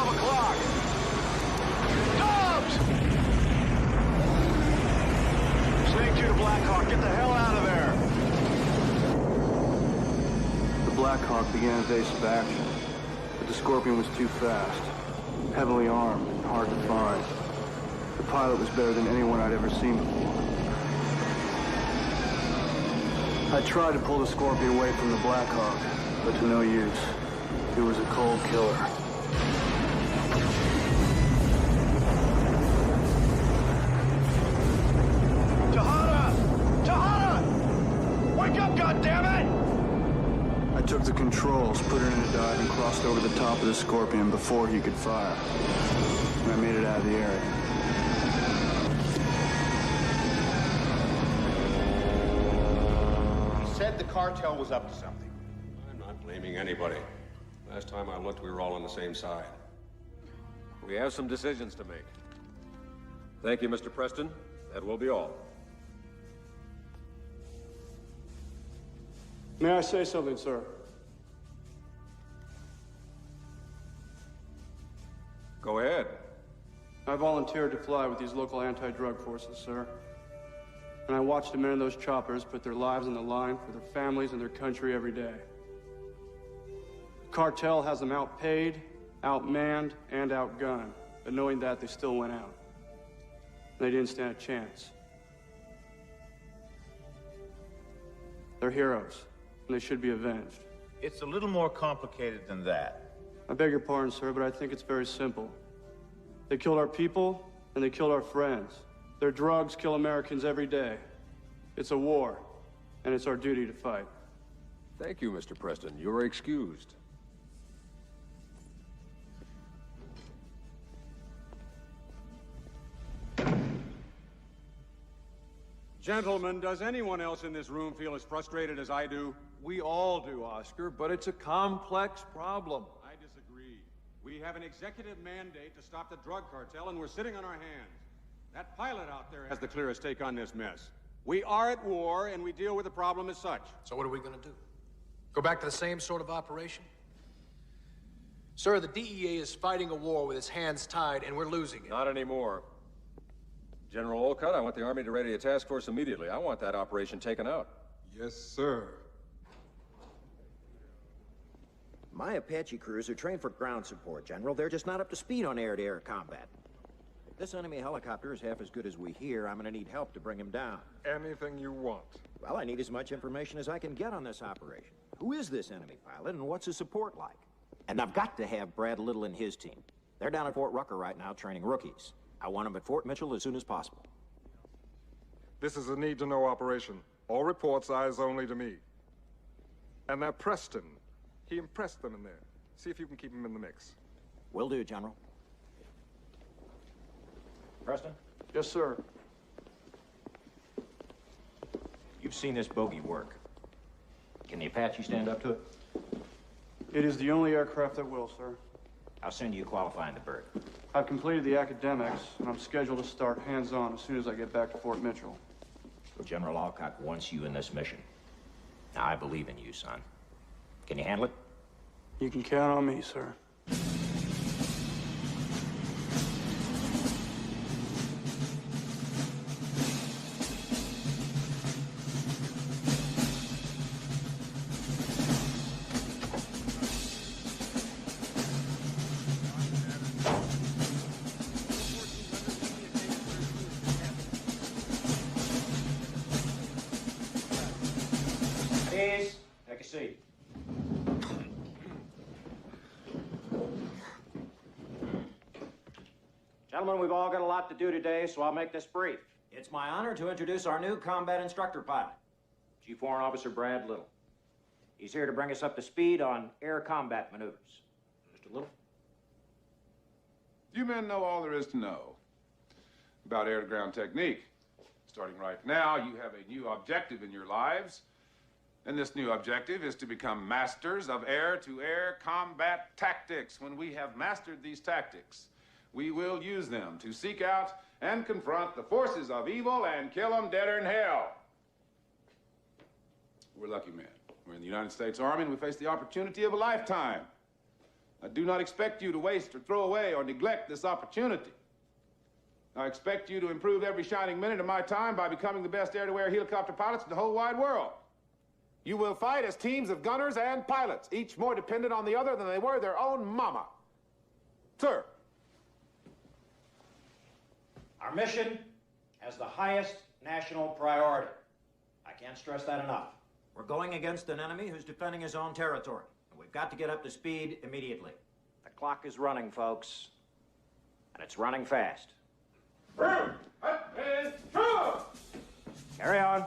12 o'clock. Dobbs! Snake 2 to Blackhawk, get the hell out of there. The Blackhawk began evasive action, but the Scorpion was too fast, heavily armed and hard to find. The pilot was better than anyone I'd ever seen before. I tried to pull the Scorpion away from the Blackhawk, but to no use. It was a cold killer. Tejada! Tejada! Wake up, goddammit! I took the controls, put her in a dive, and crossed over the top of the Scorpion before he could fire. And I made it out of the area. Said the cartel was up to something. I'm not blaming anybody. Last time I looked, we were all on the same side. We have some decisions to make. Thank you, Mr. Preston. That will be all. May I say something, sir? Go ahead. I volunteered to fly with these local anti-drug forces, sir. And I watched the men in those choppers put their lives on the line for their families and their country every day. The cartel has them outpaid, outmanned, and outgunned. But knowing that, they still went out. They didn't stand a chance. They're heroes, and they should be avenged. It's a little more complicated than that. I beg your pardon, sir, but I think it's very simple. They killed our people, and they killed our friends. Their drugs kill Americans every day. It's a war, and it's our duty to fight. Thank you, Mr. Preston. You are excused. Gentlemen, does anyone else in this room feel as frustrated as I do? We all do, Oscar, but it's a complex problem. I disagree. We have an executive mandate to stop the drug cartel, and we're sitting on our hands. That pilot out there has the clearest take on this mess. We are at war, and we deal with the problem as such. So what are we going to do? Go back to the same sort of operation? Sir, the DEA is fighting a war with its hands tied, and we're losing it. Not anymore. General Olcott, I want the Army to ready a task force immediately. I want that operation taken out. Yes, sir. My Apache crews are trained for ground support, General. They're just not up to speed on air-to-air combat. If this enemy helicopter is half as good as we hear, I'm gonna need help to bring him down. Anything you want. Well, I need as much information as I can get on this operation. Who is this enemy pilot, and what's his support like? And I've got to have Brad Little and his team. They're down at Fort Rucker right now training rookies. I want them at Fort Mitchell as soon as possible. This is a need-to-know operation. All reports eyes only to me. And that Preston, he impressed them in there. See if you can keep him in the mix. Will do, General. Preston? Yes, sir. You've seen this bogey work. Can the Apache stand up to it? It is the only aircraft that will, sir. How soon do you qualify in the bird? I've completed the academics, and I'm scheduled to start hands-on as soon as I get back to Fort Mitchell. General Alcock wants you in this mission. Now, I believe in you, son. Can you handle it? You can count on me, sir. Please, take a seat. Gentlemen, we've all got a lot to do today, so I'll make this brief. It's my honor to introduce our new combat instructor pilot, Chief Warrant Officer Brad Little. He's here to bring us up to speed on air combat maneuvers. Mr. Little? You men know all there is to know about air-to-ground technique. Starting right now, you have a new objective in your lives. And this new objective is to become masters of air-to-air combat tactics. When we have mastered these tactics, we will use them to seek out and confront the forces of evil and kill them deader in hell. We're lucky men. We're in the United States Army, and we face the opportunity of a lifetime. I do not expect you to waste or throw away or neglect this opportunity. I expect you to improve every shining minute of my time by becoming the best air-to-air helicopter pilots in the whole wide world. You will fight as teams of gunners and pilots, each more dependent on the other than they were their own mama. Sir. Our mission has the highest national priority. I can't stress that enough. We're going against an enemy who's defending his own territory, and we've got to get up to speed immediately. The clock is running, folks, and it's running fast. Carry on.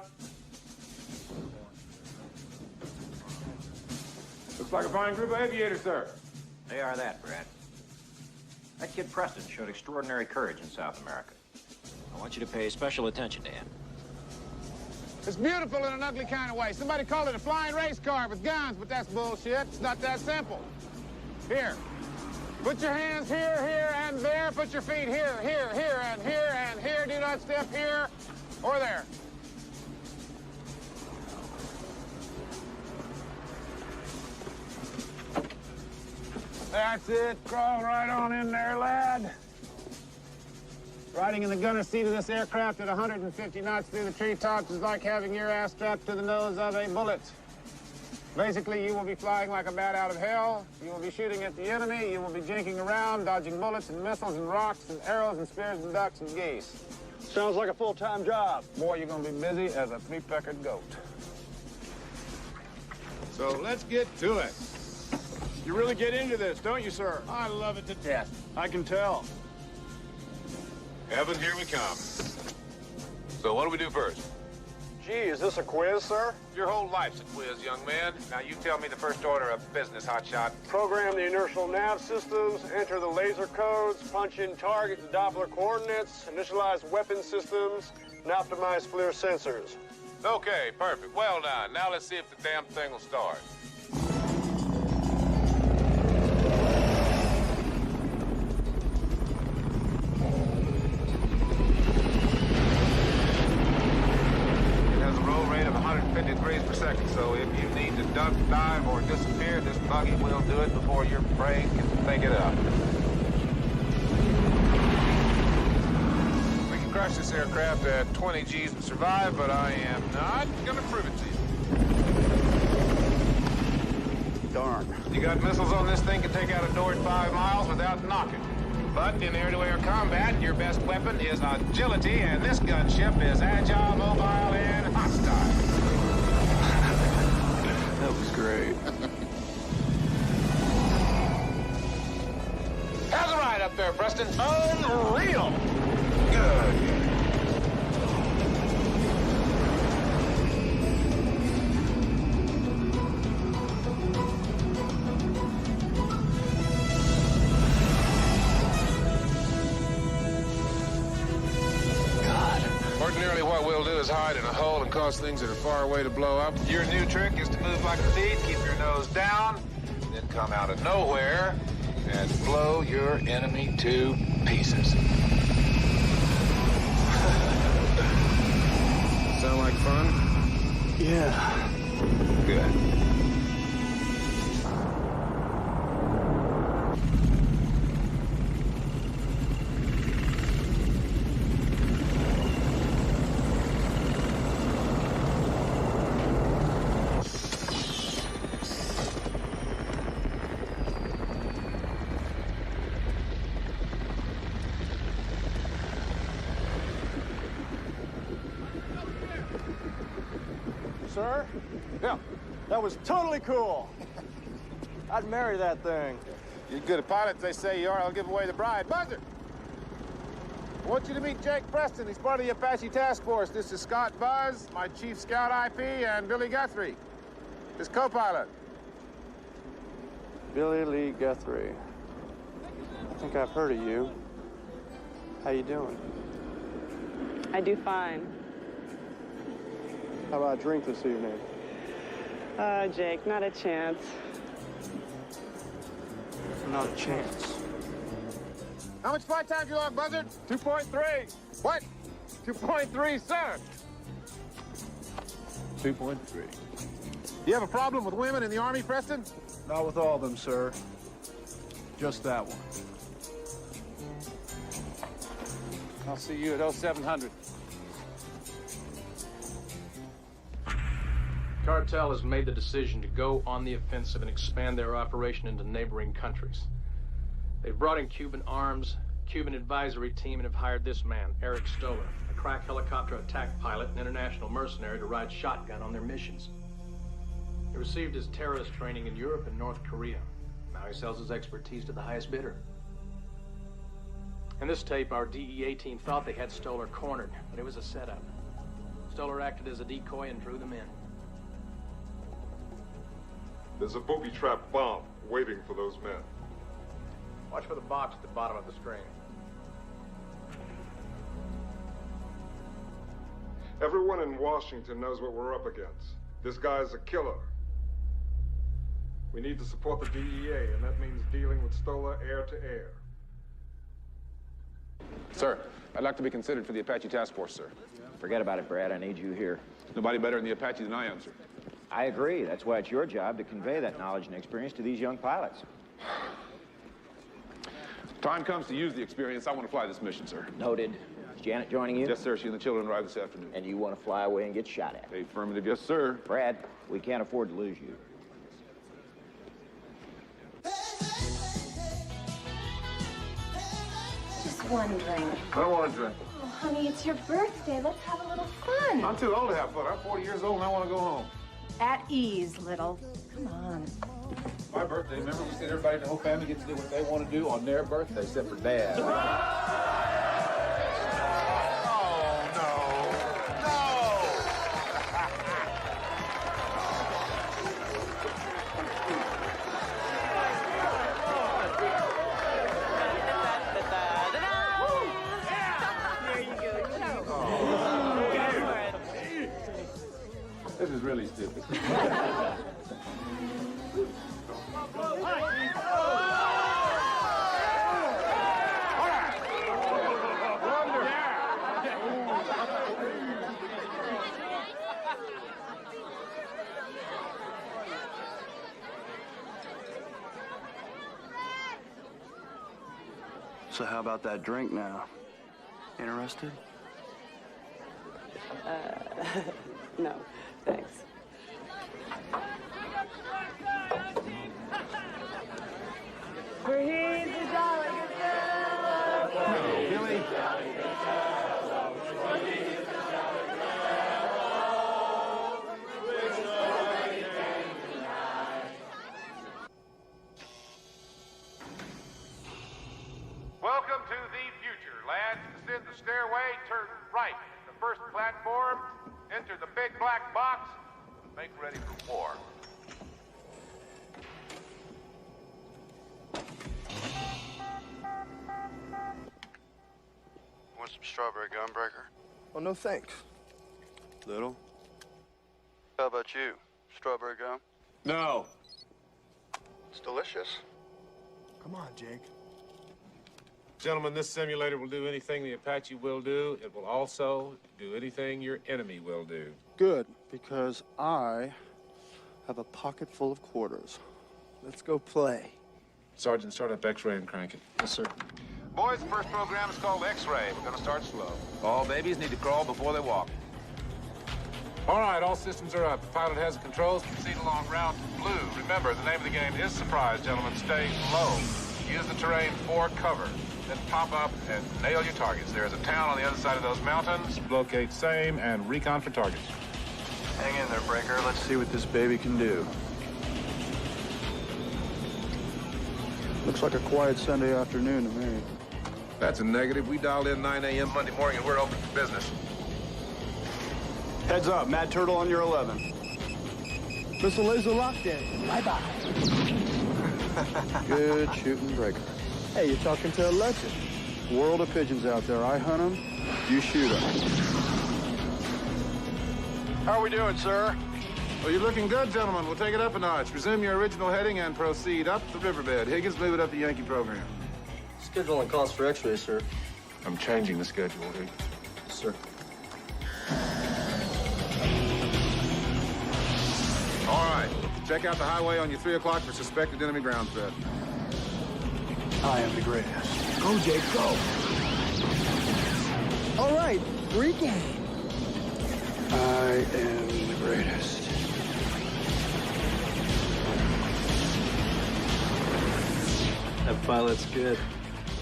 Looks like a fine group of aviators, sir. They are that, Brad. That kid Preston showed extraordinary courage in South America. I want you to pay special attention to him. It's beautiful in an ugly kind of way. Somebody called it a flying race car with guns, but that's bullshit. It's not that simple. Here. Put your hands here, here, and there. Put your feet here, here, here, and here, and here. Do not step here or there. That's it. Crawl right on in there, lad. Riding in the gunner seat of this aircraft at 150 knots through the treetops is like having your ass strapped to the nose of a bullet. Basically, you will be flying like a bat out of hell. You will be shooting at the enemy. You will be jinking around, dodging bullets and missiles and rocks and arrows and spears and ducks and geese. Sounds like a full-time job. Boy, you're gonna be busy as a three-peckered goat. So let's get to it. You really get into this, don't you, sir? I love it to death. I can tell. Evan, here we come. So what do we do first? Gee, is this a quiz, sir? Your whole life's a quiz, young man. Now you tell me the first order of business, hotshot. Program the inertial nav systems, enter the laser codes, punch in target and Doppler coordinates, initialize weapon systems, and optimize FLIR sensors. Okay, perfect. Well done. Now let's see if the damn thing will start. Rate of 150 degrees per second, so if you need to duck, dive, or disappear, this buggy will do it before your brain can think it up. We can crush this aircraft at 20 G's and survive, but I am not gonna prove it to you. Darn. You got missiles on this thing, can take out a door at 5 miles without knocking. But in air-to-air combat, your best weapon is agility, and this gunship is agile, mobile, and hostile. That was great. How's the ride up there, Preston? Unreal! Good. Ordinarily, what we'll do is hide in a hole and cause things that are far away to blow up. Your new trick is to move like a thief, keep your nose down, then come out of nowhere and blow your enemy to pieces. Sound like fun? Yeah. Good. Sir? Yeah. That was totally cool. I'd marry that thing. You're good at pilots, they say you are. I'll give away the bride. Buzzer! I want you to meet Jake Preston. He's part of the Apache Task Force. This is Scott Buzz, my chief scout IP, and Billy Guthrie, his co-pilot. Billy Lee Guthrie. I think I've heard of you. How you doing? I do fine. How about a drink this evening? Jake, not a chance. Not a chance. How much flight time do you log, Buzzard? 2.3. What? 2.3, sir. 2.3. You have a problem with women in the Army, Preston? Not with all of them, sir. Just that one. I'll see you at 0700. Cartel has made the decision to go on the offensive and expand their operation into neighboring countries. They've brought in Cuban arms, Cuban advisory team, and have hired this man, Eric Stoller, a crack helicopter attack pilot and international mercenary to ride shotgun on their missions. He received his terrorist training in Europe and North Korea. Now he sells his expertise to the highest bidder. In this tape, our DEA team thought they had Stoller cornered, but it was a setup. Stoller acted as a decoy and drew them in. There's a booby-trap bomb waiting for those men. Watch for the box at the bottom of the screen. Everyone in Washington knows what we're up against. This guy's a killer. We need to support the DEA, and that means dealing with Stoller air to air. Sir, I'd like to be considered for the Apache Task Force, sir. Forget about it, Brad. I need you here. Nobody better in the Apache than I am, sir. I agree. That's why it's your job to convey that knowledge and experience to these young pilots. Time comes to use the experience. I want to fly this mission, sir. Noted. Is Janet joining you? Yes, sir. She and the children arrive this afternoon. And you want to fly away and get shot at? Affirmative, yes, sir. Brad, we can't afford to lose you. Just one drink. I don't want to drink. Oh, honey, it's your birthday. Let's have a little fun. I'm too old to have fun. I'm 40 years old and I want to go home. At ease, little. Come on. My birthday, remember we said everybody in the whole family gets to do what they want to do on their birthday, except for Dad. This is really stupid. So how about that drink now? Interested? No, thanks. For he's a jolly good fellow. Billy. Welcome to the future, lads. Descend the stairway, turn right at the first platform, enter the big black box, and make ready for war. Want some strawberry gunbreaker? Oh, no thanks. Little? How about you? Strawberry gum? No. It's delicious. Come on, Jake. Gentlemen, this simulator will do anything the Apache will do. It will also do anything your enemy will do. Good, because I have a pocket full of quarters. Let's go play. Sergeant, start up X-ray and crank it. Yes, sir. Boys, the first program is called X-ray. We're gonna start slow. All babies need to crawl before they walk. All right, all systems are up. The pilot has the controls. Proceed along route blue. Remember, the name of the game is surprise, gentlemen. Stay low. Use the terrain for cover. Then pop up and nail your targets. There's a town on the other side of those mountains. Locate same and recon for targets. Hang in there, Breaker. Let's see what this baby can do. Looks like a quiet Sunday afternoon to me. That's a negative. We dialed in 9 a.m. Monday morning and we're open for business. Heads up, Mad Turtle on your 11. Missile laser lockdown. Bye-bye. Good shooting, Breaker. Hey, you're talking to a legend. World of pigeons out there. I hunt them, you shoot them. How are we doing, sir? Well, you're looking good, gentlemen. We'll take it up a notch. Resume your original heading and proceed up the riverbed. Higgins, move it up the Yankee program. Schedule and calls for X-ray, sir. I'm changing the schedule, Higgins. Sir. All right. Check out the highway on your 3 o'clock for suspected enemy ground threat. I am the greatest. Go, Jake, go. All right, regain. I am the greatest. That pilot's good.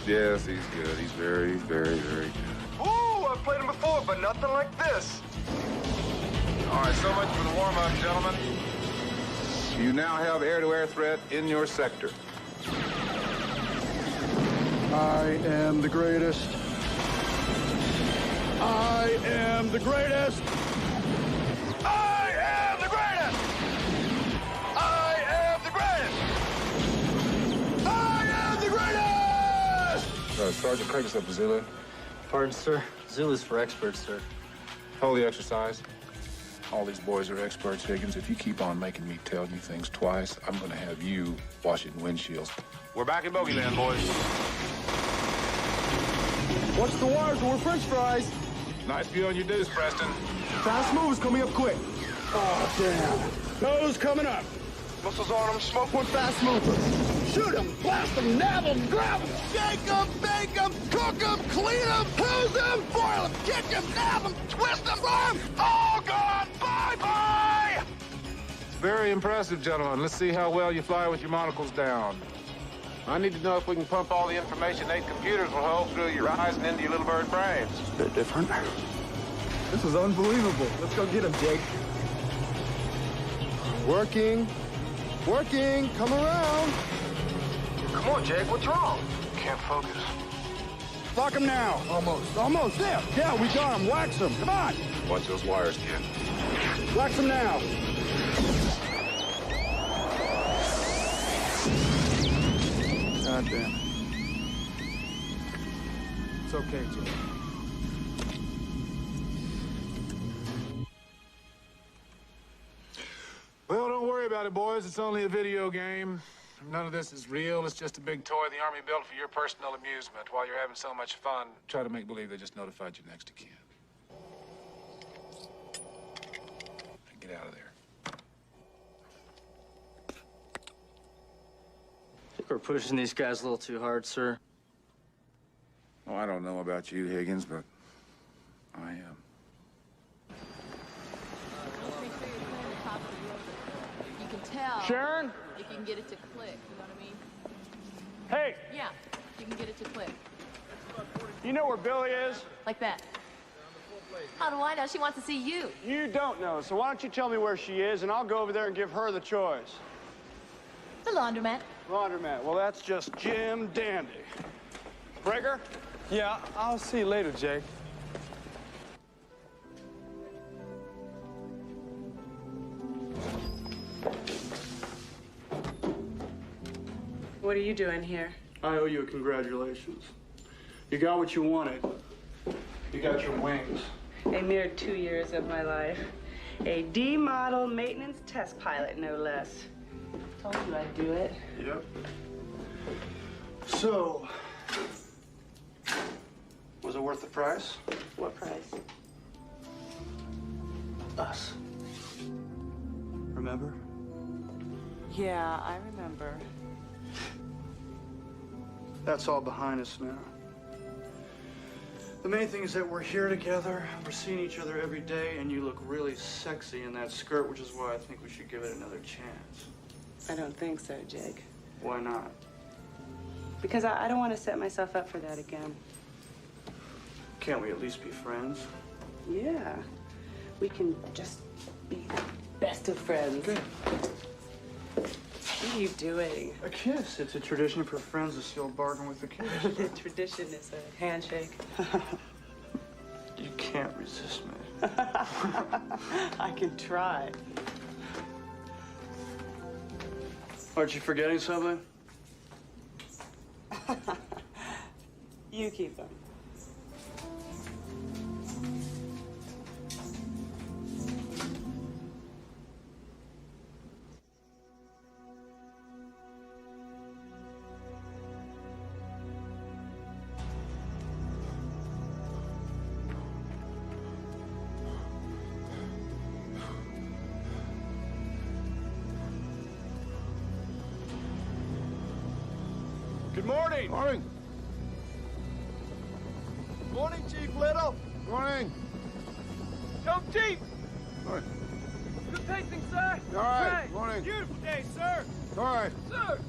Yes, he's good. He's very, very, very good. Ooh, I've played him before, but nothing like this. All right, so much for the warm-up, gentlemen. You now have air-to-air threat in your sector. I am the greatest. I am the greatest. I am the greatest! I am the greatest! I am the greatest! Sergeant Craig is up, Zulu. Pardon, sir. Zulu's for experts, sir. Hold the exercise. All these boys are experts, Higgins. If you keep on making me tell you things twice, I'm going to have you washing windshields. We're back in Bogeyland, boys. Watch the wires, we're French fries. Nice view on your deuce, Preston. Fast moves coming up quick. Oh, damn. Nose coming up. Missiles on him, smoke One fast mover. Shoot him, blast him, nab him, grab him. Shake him, bake him, cook him, clean him, hose him, boil him, kick him, nab him, twist him, fry him, all gone, bye-bye! Very impressive, gentlemen. Let's see how well you fly with your monocles down. I need to know if we can pump all the information 8 computers will hold through your eyes and into your little bird brains. It's a bit different. This is unbelievable. Let's go get him, Jake. Working. Working. Come around. Come on, Jake, what's wrong? Can't focus. Lock him now. Almost. Almost there. Yeah, we got him. Wax him. Come on. Watch those wires, kid. Wax him now. God damn it. It's okay, Jake. Well, don't worry about it, boys. It's only a video game. None of this is real. It's just a big toy the Army built for your personal amusement. While you're having so much fun, try to make believe they just notified your next of kin. Get out of there. I think we're pushing these guys a little too hard, sir. Oh, I don't know about you, Higgins, but I am. You can tell. Sharon? If you can get it to click, you know what I mean? Hey, Yeah, you can get it to click. you know where Billy is? Like that. How do I know? She wants to see you. You don't know, so why don't you tell me where she is, and I'll go over there and give her the choice. The laundromat. Laundromat. Well, that's just Jim Dandy. Breaker? Yeah, I'll see you later, Jake. What are you doing here? I owe you a congratulations. You got what you wanted. You got your wings. A mere 2 years of my life. A D-model maintenance test pilot, no less. Told you I'd do it. Yep. So, was it worth the price? What price? Us. Remember? Yeah, I remember. That's all behind us now. The main thing is that we're here together, we're seeing each other every day, and you look really sexy in that skirt, which is why I think we should give it another chance. I don't think so, Jake. Why not? Because I don't want to set myself up for that again. Can't we at least be friends? Yeah. We can just be the best of friends. Good. What are you doing? A kiss. It's a tradition for friends to seal a bargain with a kiss. The tradition is a handshake. You can't resist me. I can try. Aren't you forgetting something? You keep them. Good morning. Morning. Morning, Chief Little. Morning. Come, Chief. Morning. Good tasting, sir. All right. Great. Morning. Beautiful day, sir. All right. Sir.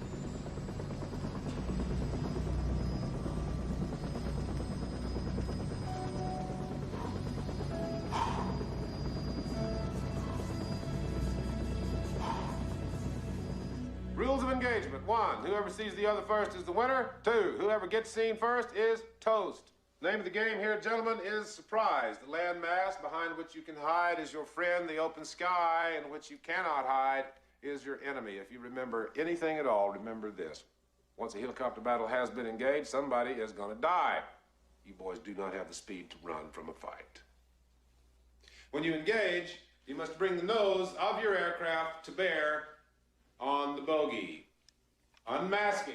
Rules of engagement. 1, whoever sees the other first is the winner. 2, whoever gets seen first is toast. Name of the game here, gentlemen, is surprise. The landmass behind which you can hide is your friend. The open sky in which you cannot hide is your enemy. If you remember anything at all, remember this. Once a helicopter battle has been engaged, somebody is going to die. You boys do not have the speed to run from a fight. When you engage, you must bring the nose of your aircraft to bear on the bogey. Unmasking,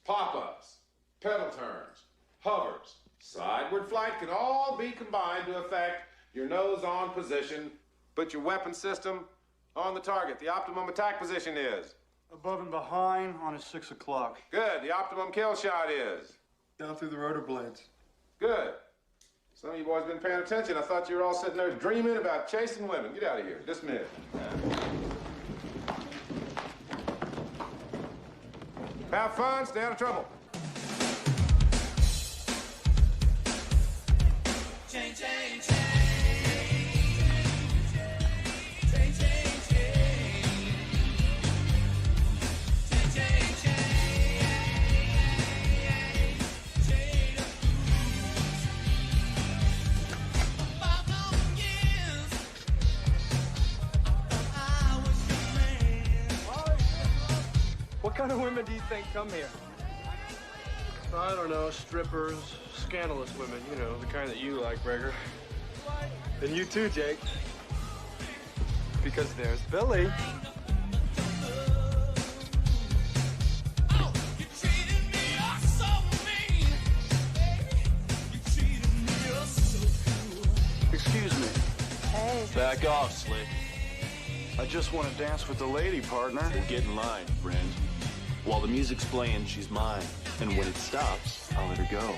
pop-ups, pedal turns, hovers, sideward flight can all be combined to affect your nose on position. Put your weapon system on the target. The optimum attack position is? Above and behind on a 6 o'clock. Good. The optimum kill shot is? Down through the rotor blades. Good. Some of you boys been paying attention. I thought you were all sitting there dreaming about chasing women. Get out of here. Dismiss. Have fun. Stay out of trouble. Change. What kind of women do you think come here? I don't know, strippers, scandalous women, you know, the kind that you like, Gregor. And you too, Jake. Because there's Billy. Excuse me. Hey. Back off, Slick. I just want to dance with the lady, partner. We'll get in line, friend. While the music's playing, she's mine. And when it stops, I'll let her go.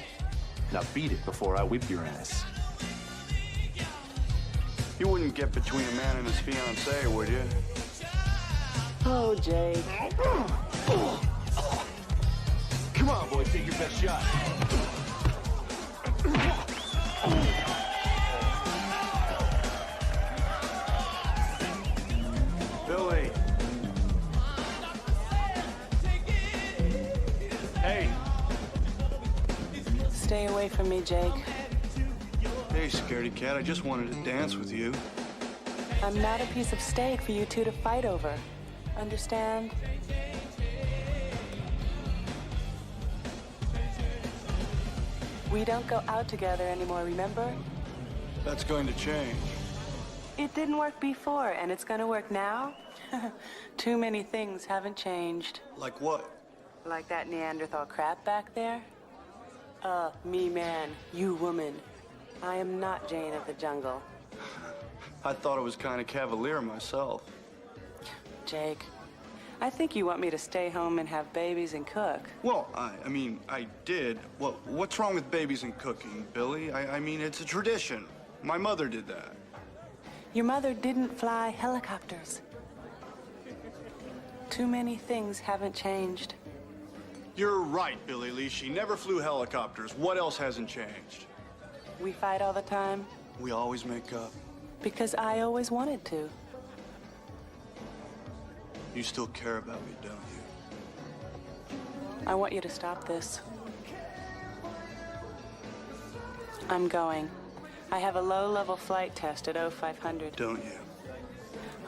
Now beat it before I whip your ass. You wouldn't get between a man and his fiancée, would you? Oh, Jake. Come on, boy, take your best shot. Billy. Hey. Stay away from me, Jake. Hey, scaredy cat, I just wanted to dance with you. I'm not a piece of steak for you two to fight over. Understand? We don't go out together anymore, remember? That's going to change. It didn't work before, and it's gonna work now? Too many things haven't changed. Like what? Like that Neanderthal crap back there? Me man, you woman. I am not Jane of the Jungle. I thought it was kind of cavalier myself. Jake, I think you want me to stay home and have babies and cook. Well, I mean, I did. Well, what's wrong with babies and cooking, Billy? I mean, it's a tradition. My mother did that. Your mother didn't fly helicopters. Too many things haven't changed. You're right, Billy Lee. She never flew helicopters. What else hasn't changed? We fight all the time. We always make up. Because I always wanted to. You still care about me, don't you? I want you to stop this. I'm going. I have a low-level flight test at 0500. Don't you?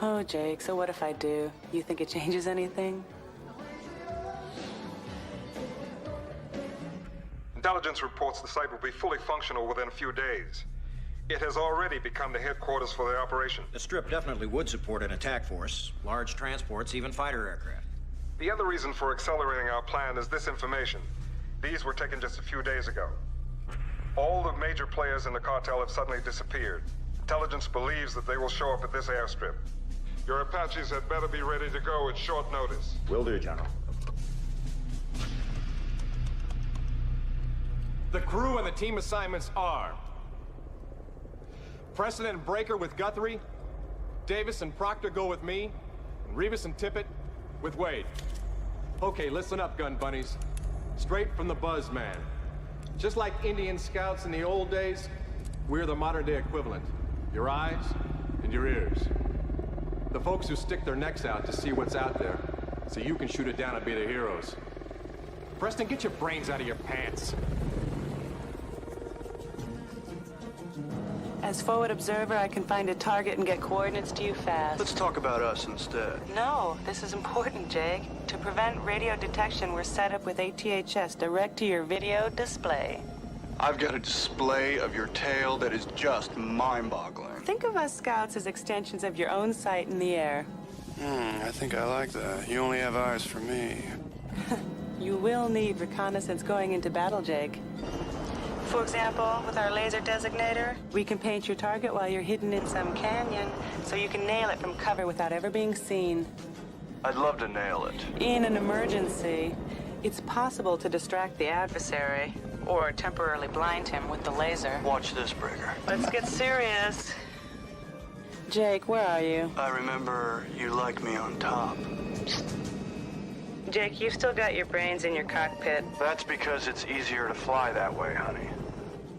Oh, Jake, so what if I do? You think it changes anything? Intelligence reports the site will be fully functional within a few days. It has already become the headquarters for the operation. The Strip definitely would support an attack force, large transports, even fighter aircraft. The other reason for accelerating our plan is this information. These were taken just a few days ago. All the major players in the cartel have suddenly disappeared. Intelligence believes that they will show up at this airstrip. Your Apaches had better be ready to go at short notice. Will do, General. The crew and the team assignments are Preston and Breaker with Guthrie, Davis and Proctor go with me, and Rivas and Tippett with Wade. Okay, listen up, gun bunnies. Straight from the buzz man. Just like Indian scouts in the old days, we're the modern-day equivalent. Your eyes and your ears. The folks who stick their necks out to see what's out there, so you can shoot it down and be the heroes. Preston, get your brains out of your pants. As forward observer, I can find a target and get coordinates to you fast. Let's talk about us instead. No, this is important, Jake. To prevent radio detection, we're set up with ATHS direct to your video display. I've got a display of your tail that is just mind-boggling. Think of us scouts as extensions of your own sight in the air. I think I like that. You only have eyes for me. You will need reconnaissance going into battle, Jake. For example, with our laser designator, we can paint your target while you're hidden in some canyon, so you can nail it from cover without ever being seen. I'd love to nail it. In an emergency, it's possible to distract the adversary, or temporarily blind him with the laser. Watch this, Breaker. Let's get serious. Jake, where are you? I remember you like me on top. Jake, you've still got your brains in your cockpit. That's because it's easier to fly that way, honey.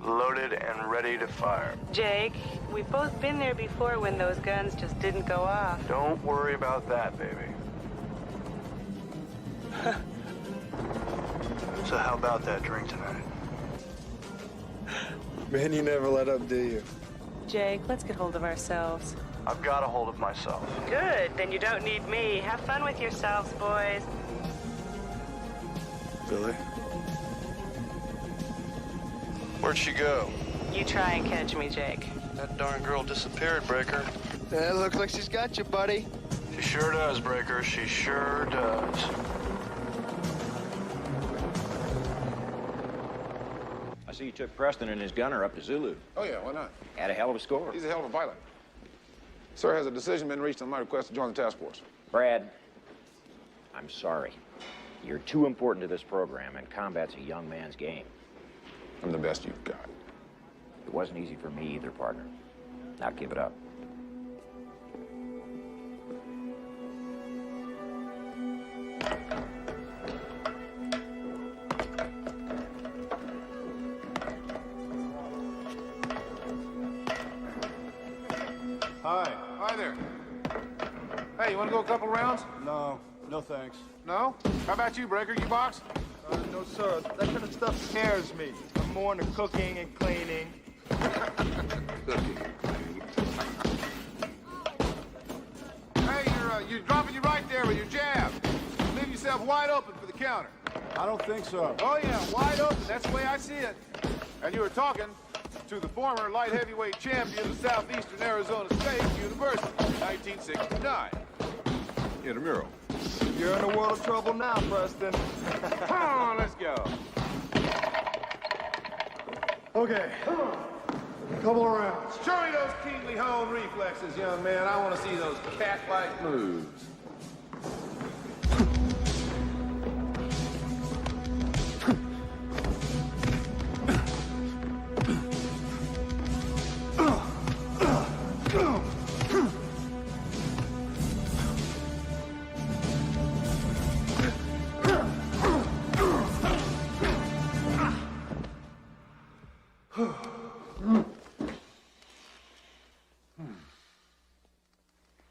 Loaded and ready to fire. Jake, we've both been there before when those guns just didn't go off. Don't worry about that, baby. So how about that drink tonight? Man, you never let up, do you? Jake, let's get hold of ourselves. I've got a hold of myself. Good, then you don't need me. Have fun with yourselves, boys. Billy? Where'd she go? You try and catch me, Jake. That darn girl disappeared, Breaker. It looks like she's got you, buddy. She sure does, Breaker. She sure does. I see you took Preston and his gunner up to Zulu. Oh, yeah, why not? Had a hell of a score. He's a hell of a pilot. Sir, has a decision been reached on my request to join the task force? Brad, I'm sorry. You're too important to this program, and combat's a young man's game. I'm the best you've got. It wasn't easy for me either, partner. Now give it up. Hi. Hi there. Hey, you want to go a couple rounds? No, no thanks. No? How about you, Breaker? You box? No, sir. That kind of stuff scares me. I'm more into cooking and cleaning. Hey, you're dropping you right there with your jab. Leave yourself wide open for the counter. I don't think so. Oh, yeah, wide open. That's the way I see it. And you were talking to the former light heavyweight champion of Southeastern Arizona State University, 1969. Intramural. You're in a world of trouble now, Preston. Come on, let's go. Okay. Couple of rounds. Show me those keenly honed reflexes, young man. I want to see those cat-like moves.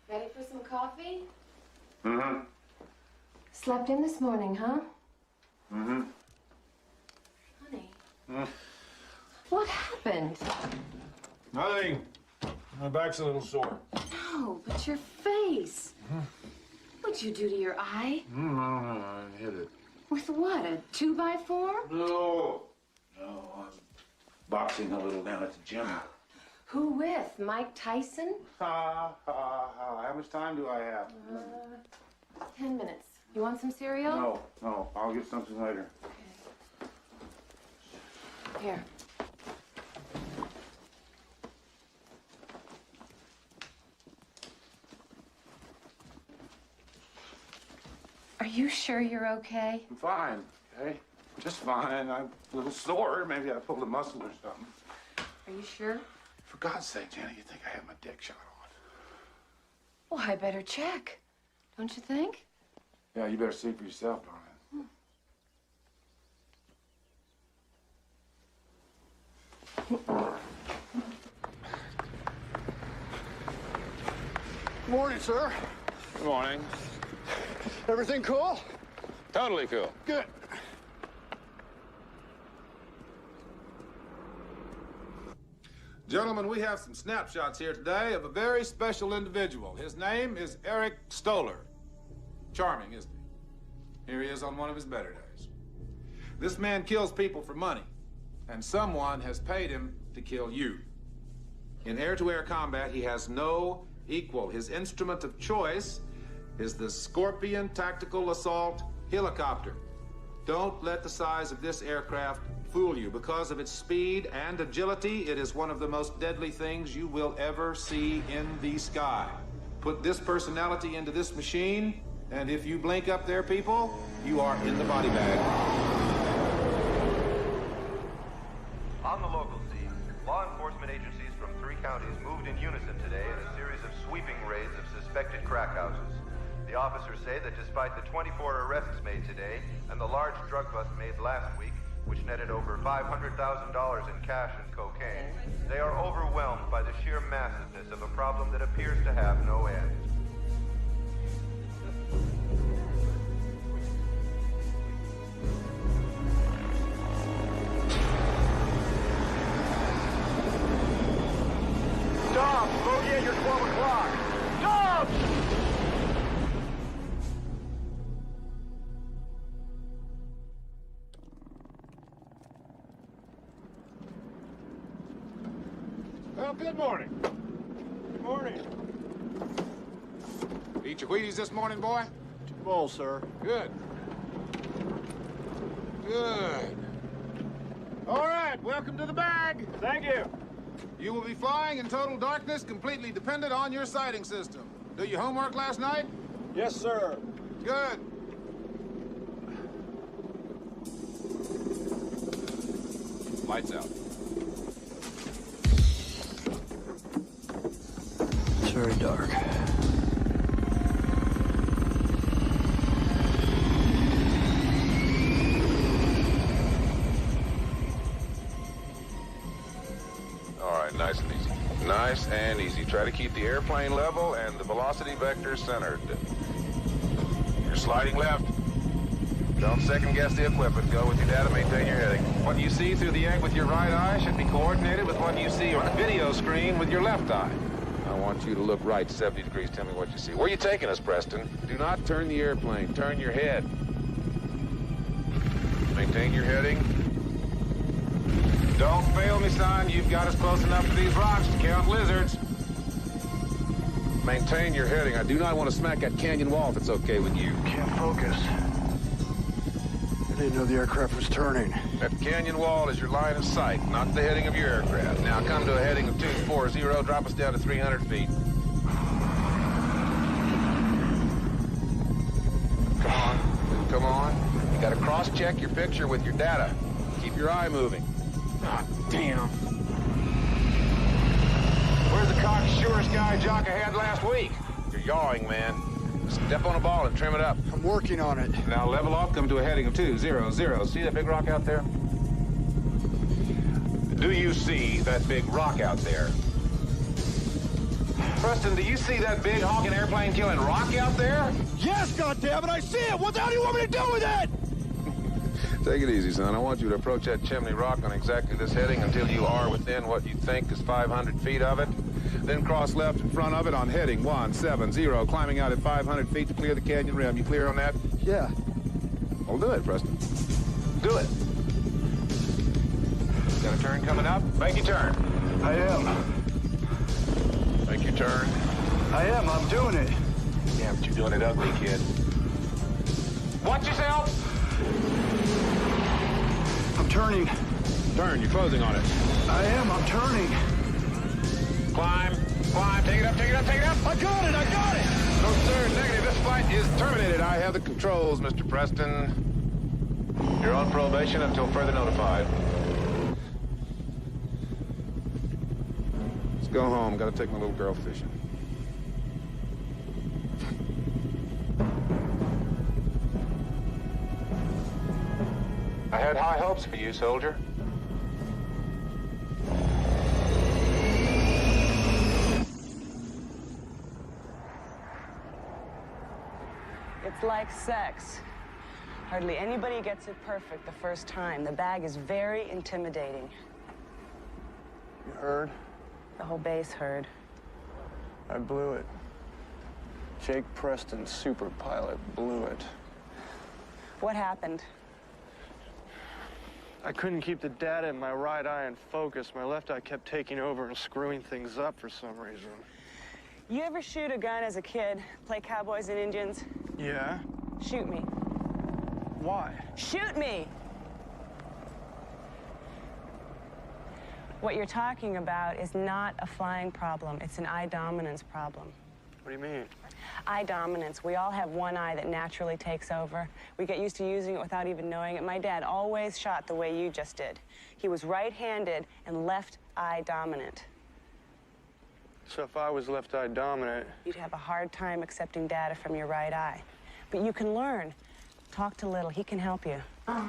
Ready for some coffee? Mm-hmm. Slept in this morning, huh? Mm-hmm. Honey, Mm. what happened? Nothing. My back's a little sore. No, but your face. What'd you do to your eye? No, I hit it. With what, a 2x4? No. No, I'm boxing a little down at the gym. Who with? Mike Tyson? Ha, ha, ha. How much time do I have? 10 minutes. You want some cereal? No. I'll get something later. Here. Are you sure you're okay? I'm fine, okay? Just fine. I'm a little sore. Maybe I pulled a muscle or something. Are you sure? For God's sake, Jenny, you think I have my dick shot on? Well, I better check. Don't you think? Yeah, you better see for yourself, darling. Morning, sir. Good morning. Everything cool? Totally cool. Good. Gentlemen, we have some snapshots here today of a very special individual. His name is Eric Stoller. Charming, isn't he? Here he is on one of his better days. This man kills people for money, and someone has paid him to kill you. In air-to-air combat, he has no equal. His instrument of choice is the Scorpion Tactical Assault Helicopter. Don't let the size of this aircraft fool you. Because of its speed and agility, it is one of the most deadly things you will ever see in the sky. Put this personality into this machine, and if you blink up there, people, you are in the body bag. On the local scene, law enforcement agencies from 3 counties moved in unison today in a series of sweeping raids of suspected crack houses. The officers say that despite the 24 arrests made today and the large drug bust made last week, which netted over $500,000 in cash and cocaine, they are overwhelmed by the sheer massiveness of a problem that appears to have no end. Dom, bogey at your 12 o'clock. Dom! Well, good morning. Good morning. Eat your Wheaties this morning, boy? 2 bowls, sir. Good. Good. All right, welcome to the bag. Thank you. You will be flying in total darkness, completely dependent on your sighting system. Do your homework last night? Yes, sir. Good. Lights out. It's very dark. All right, nice and easy. Nice and easy. Try to keep the airplane level and the velocity vector centered. You're sliding left. Don't second guess the equipment. Go with your data, maintain your heading. What you see through the egg with your right eye should be coordinated with what you see on a video screen with your left eye. I want you to look right 70 degrees. Tell me what you see. Where are you taking us, Preston? Do not turn the airplane. Turn your head. Maintain your heading. Don't fail me, son. You've got us close enough to these rocks to count lizards. Maintain your heading. I do not want to smack that canyon wall if it's okay with you. Can't focus. I didn't know the aircraft was turning. That canyon wall is your line of sight, not the heading of your aircraft. Now come to a heading of 240. Drop us down to 300 feet. Come on. Come on. You got to cross-check your picture with your data. Keep your eye moving. Ah, damn. Where's the cocksurest guy Jocka had last week? You're yawing, man. Step on a ball and trim it up. I'm working on it. Now level off, come to a heading of 200. See that big rock out there? Do you see that big rock out there? Preston, do you see that big honking airplane killing rock out there? Yes, goddammit, I see it! What the hell do you want me to do with it? Take it easy, son. I want you to approach that chimney rock on exactly this heading until you are within what you think is 500 feet of it. Then cross left in front of it on heading 170, climbing out at 500 feet to clear the canyon rim. You clear on that? Yeah. Well, do it, Preston. Do it. Got a turn coming up? Make your turn. I am. Make your turn. I am. I'm doing it. Yeah, but you're doing it ugly, kid. Watch yourself! I'm turning. Turn. You're closing on it. I am. I'm turning. Climb. Climb. Take it up. Take it up. Take it up. I got it. I got it. No, sir. Negative. This flight is terminated. I have the controls, Mr. Preston. You're on probation until further notified. Let's go home. Gotta take my little girl fishing. I had high hopes for you, soldier. It's like sex. Hardly anybody gets it perfect the first time. The bag is very intimidating. You heard? The whole base heard. I blew it. Jake Preston, super pilot, blew it. What happened? I couldn't keep the data in my right eye in focus. My left eye kept taking over and screwing things up for some reason. You ever shoot a gun as a kid? Play cowboys and Indians? Yeah? Shoot me. Why? Shoot me! What you're talking about is not a flying problem. It's an eye dominance problem. What do you mean? Eye dominance. We all have one eye that naturally takes over. We get used to using it without even knowing it. My dad always shot the way you just did. He was right-handed and left eye dominant. So if I was left eye dominant... You'd have a hard time accepting data from your right eye. But you can learn. Talk to Little. He can help you. Daddy,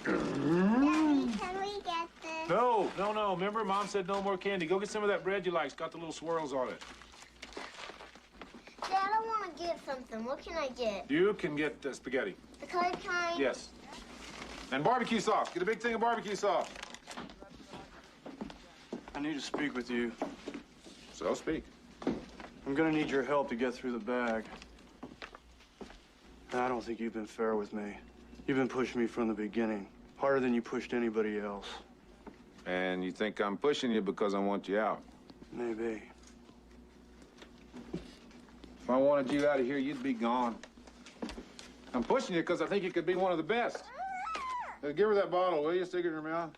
can we get this? No. Remember, Mom said no more candy. Go get some of that bread you like. It's got the little swirls on it. Dad, I want to get something. What can I get? You can get spaghetti. The colored kind? Yes. And barbecue sauce. Get a big thing of barbecue sauce. I need to speak with you. So speak. I'm gonna need your help to get through the bag. And I don't think you've been fair with me. You've been pushing me from the beginning. Harder than you pushed anybody else. And you think I'm pushing you because I want you out? Maybe. If I wanted you out of here, you'd be gone. I'm pushing you because I think you could be one of the best. Give her that bottle, will you? Stick it in her mouth.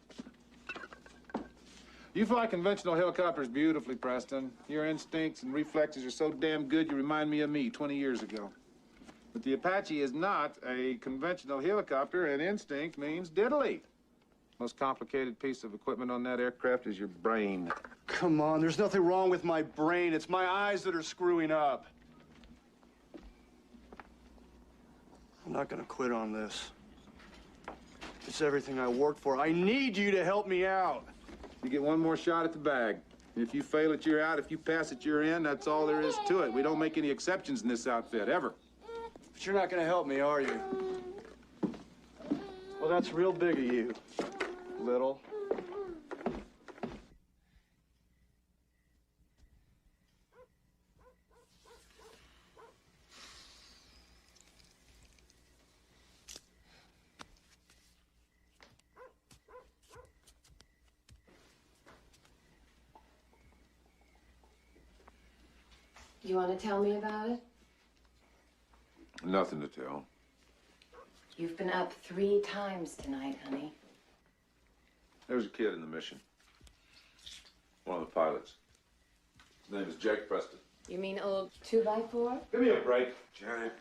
You fly conventional helicopters beautifully, Preston. Your instincts and reflexes are so damn good, you remind me of me 20 years ago. But the Apache is not a conventional helicopter, and instinct means diddly. Most complicated piece of equipment on that aircraft is your brain. Come on, there's nothing wrong with my brain. It's my eyes that are screwing up. I'm not gonna quit on this. It's everything I worked for. I need you to help me out. You get one more shot at the bag. If you fail it, you're out. If you pass it, you're in. That's all there is to it. We don't make any exceptions in this outfit, ever. But you're not gonna help me, are you? Well, that's real big of you, Little. You want to tell me about it? Nothing to tell. You've been up 3 times tonight, honey. There was a kid in the mission. One of the pilots. His name is Jake Preston. You mean old 2x4? Give me a break, Janet.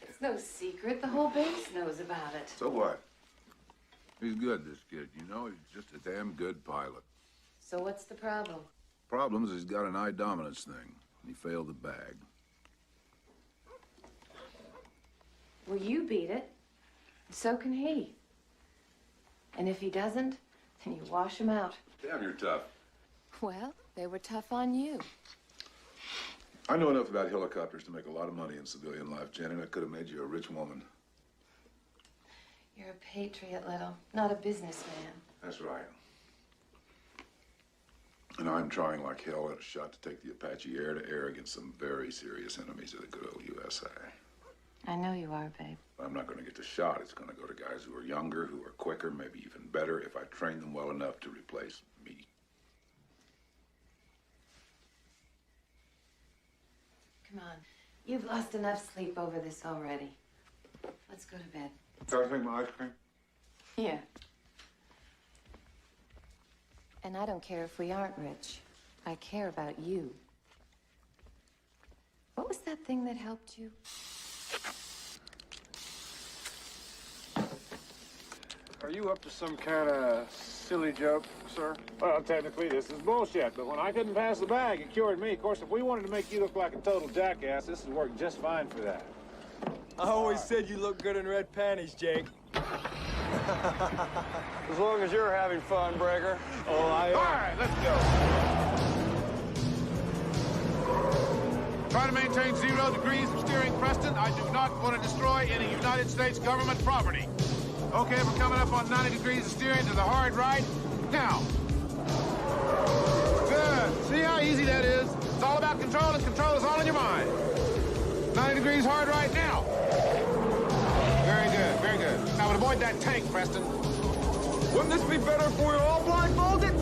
It's no secret. The whole base knows about it. So what? He's good, this kid. You know, he's just a damn good pilot. So what's the problem? Problem is he's got an eye dominance thing. He failed the bag. Well, you beat it. So can he. And if he doesn't, then you wash him out. Damn, you're tough. Well, they were tough on you. I know enough about helicopters to make a lot of money in civilian life, Janet. I could have made you a rich woman. You're a patriot, Little, not a businessman. That's right. And I'm trying like hell at a shot to take the Apache air to air against some very serious enemies of the good old USA. I know you are, babe. But I'm not going to get the shot. It's going to go to guys who are younger, who are quicker, maybe even better, if I train them well enough to replace me. Come on. You've lost enough sleep over this already. Let's go to bed. Can I take my ice cream? Here. And I don't care if we aren't rich. I care about you. What was that thing that helped you? Are you up to some kind of silly joke, sir? Well, technically, this is bullshit, but when I couldn't pass the bag, it cured me. Of course, if we wanted to make you look like a total jackass, this would work just fine for that. I always said you look good in red panties, Jake. As long as you're having fun, Breaker. Oh, I am. All right, let's go. Try to maintain 0 degrees of steering, Preston. I do not want to destroy any United States government property. Okay, we're coming up on 90 degrees of steering to the hard right. Now. Good. See how easy that is? It's all about control, and control is all in your mind. 90 degrees hard right now. Very good, very good. Now, avoid that tank, Preston. Wouldn't this be better if we were all blindfolded?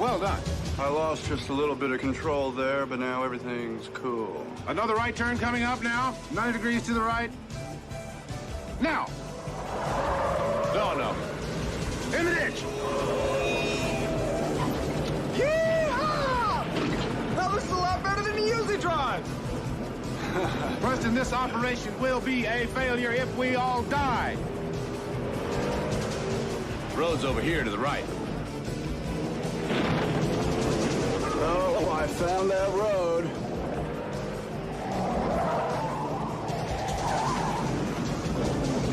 Well done. I lost just a little bit of control there, but now everything's cool. Another right turn coming up now. 90 degrees to the right. Now. No. In the ditch. Yeehaw! That looks a lot better than he usually drives. Preston, this operation will be a failure if we all die. Road's over here to the right. Oh, I found that road.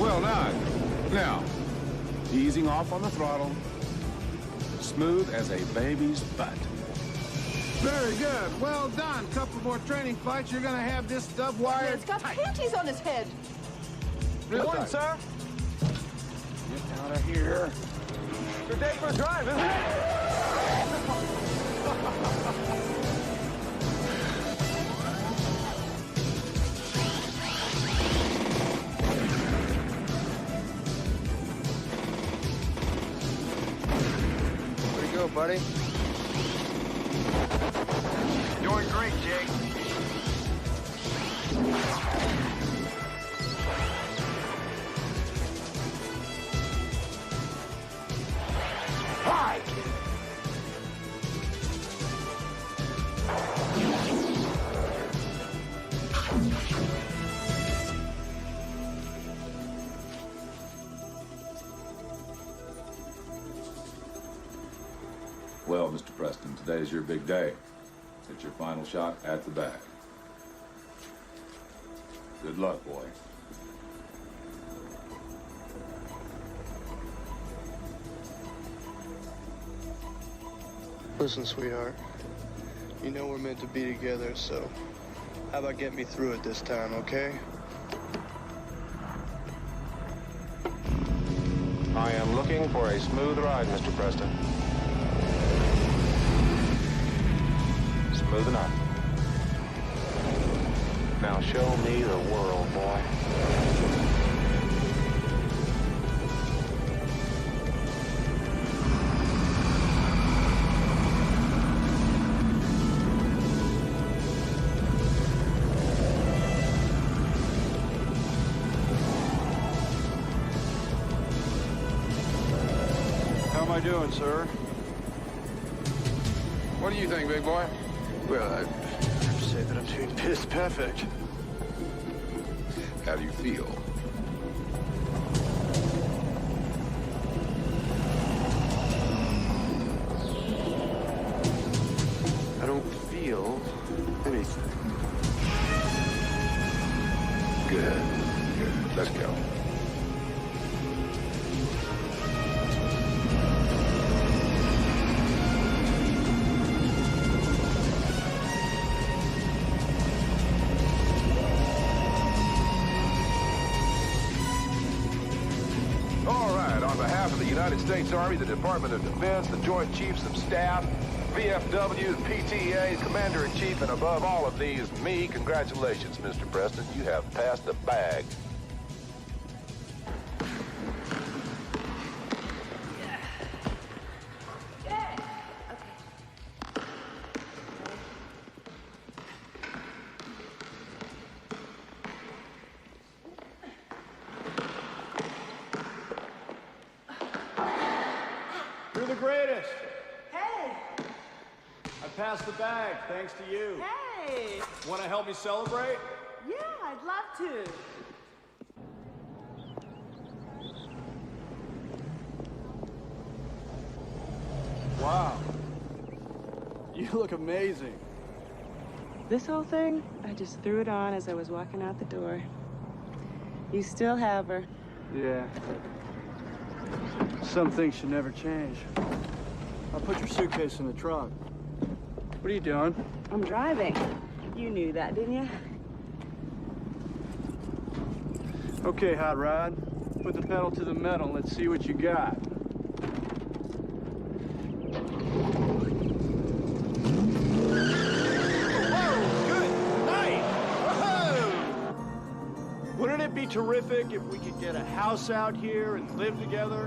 Well done. Now, easing off on the throttle. Smooth as a baby's butt. Very good. Well done. Couple more training flights. You're going to have this stuff wired He's got tight. panties on his head. Good morning, sir. Get out of here. Good day for a drive, isn't it? Where'd you go, buddy? Doing great, Jake. Hi! Well, Mr. Preston, today's your big day. It's your final shot at the back. Good luck, boy. Listen, sweetheart. You know we're meant to be together, so how about get me through it this time, okay? I am looking for a smooth ride, Mr. Preston. Smooth enough. Now show me the world, boy. How am I doing, sir? What do you think, big boy? Well, I'd have to say that I'm doing piss perfect. How do you feel? I don't feel anything. Good. Good. Let's go. United States Army, the Department of Defense, the Joint Chiefs of Staff, VFW, PTA, Commander-in-Chief, and above all of these, me, congratulations, Mr. Preston. You have passed the bag. You're the greatest. Hey! I passed the bag, thanks to you. Hey! Want to help me celebrate? Yeah, I'd love to. Wow. You look amazing. This whole thing, I just threw it on as I was walking out the door. You still have her. Yeah. Some things should never change. I'll put your suitcase in the trunk. What are you doing? I'm driving. You knew that, didn't you? Okay, Hot Rod. Put the pedal to the metal and let's see what you got. Wouldn't it be terrific if we could get a house out here and live together?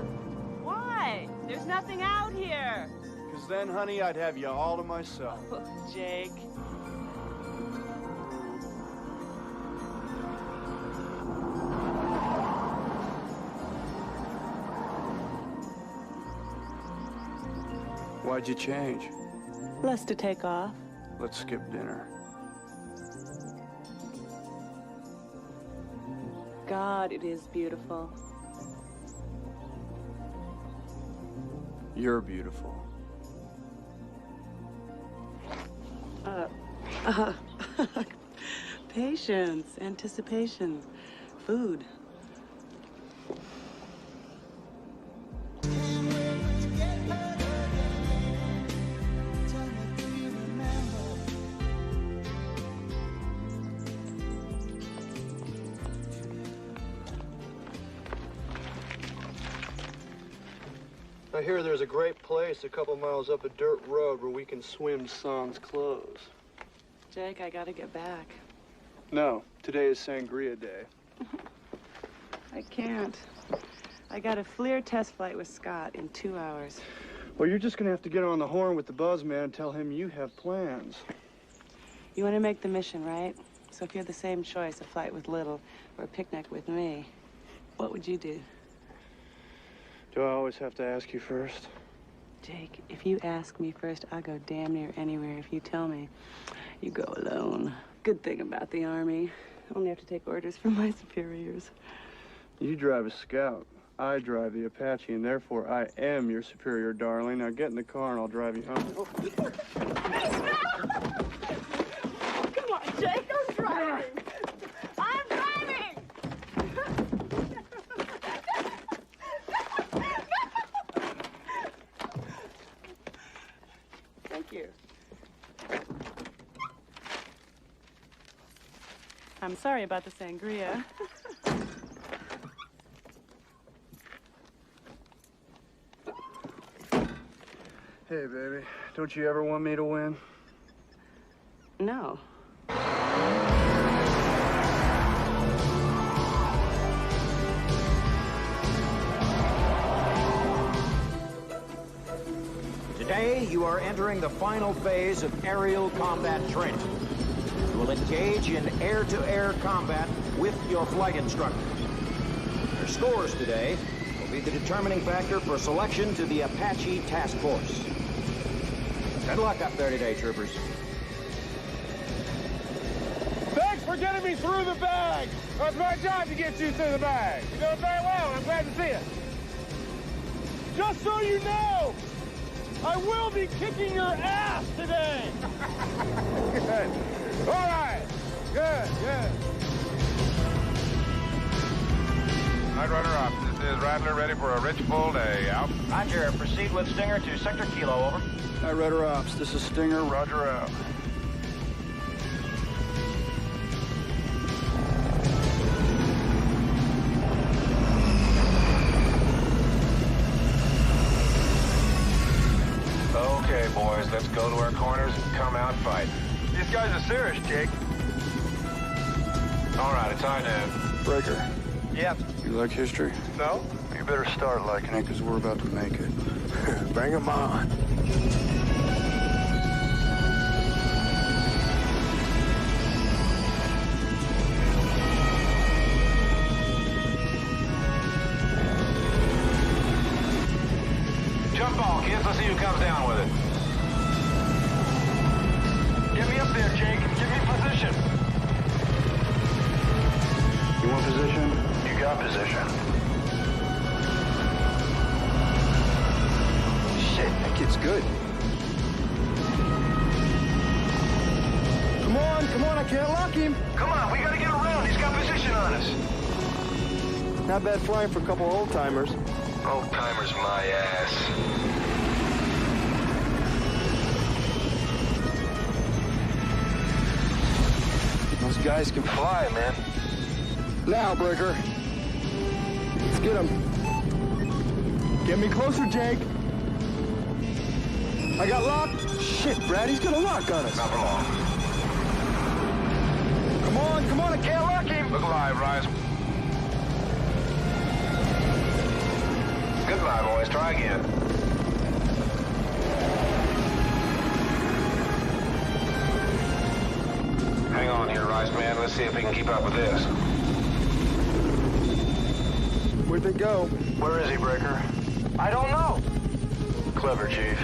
Why? There's nothing out here. Because then, honey, I'd have you all to myself. Oh, Jake. Why'd you change? Less to take off. Let's skip dinner. God, it is beautiful. You're beautiful. Patience, anticipation, food. I hear there's a great place a couple miles up a dirt road where we can swim sans clothes. Jake, I gotta get back. No, today is Sangria Day. I can't. I got a FLIR test flight with Scott in 2 hours. Well, you're just gonna have to get on the horn with the buzzman and tell him you have plans. You want to make the mission, right? So if you had the same choice, a flight with Little or a picnic with me, what would you do? Do I always have to ask you first? Jake, if you ask me first, I'll go damn near anywhere. If you tell me, you go alone. Good thing about the Army. I only have to take orders from my superiors. You drive a Scout. I drive the Apache, and therefore I am your superior, darling. Now get in the car and I'll drive you home. Come on, Jake, I'm driving. I'm driving. Thank you. I'm sorry about the sangria. Hey, baby, don't you ever want me to win? No. Today, you are entering the final phase of aerial combat training. You will engage in air-to-air combat with your flight instructor. Your scores today will be the determining factor for selection to the Apache Task Force. Good luck up there today, troopers. Thanks for getting me through the bag. It's my job to get you through the bag. You know it very well, and I'm glad to see it. Just so you know, I will be kicking your ass today. Good. All right. Good, good. Night Runner up. This is Rattler ready for a rich full day. Out. Roger. Proceed with Stinger to Sector Kilo, over. Night Rudder Ops, this is Stinger. Roger out. Okay, boys, let's go to our corners and come out fighting. These guys are serious, Jake. All right, it's high noon. Breaker. Yep. You like history? No? You better start liking it, because we're about to make it. Bring 'em on. Jump ball, kids. Let's see who comes down with it. Get me up there, Jake. Give me position. You want position? You got position. Shit, that kid's good. Good. Come on, I can't lock him. Come on, we gotta get around. He's got position on us. Not bad flying for a couple old-timers. Old-timers, my ass. Those guys can fly, man. Now, Breaker. Let's get him. Get me closer, Jake. I got locked. Shit, Brad, he's gonna lock on us. Not for long. Come on, I can't lock him. Look alive, Rise. Goodbye, boys. Try again. Hang on here, Rise Man. Let's see if we can keep up with this. Where'd they go? Where is he, Breaker? I don't know. Clever, Chief.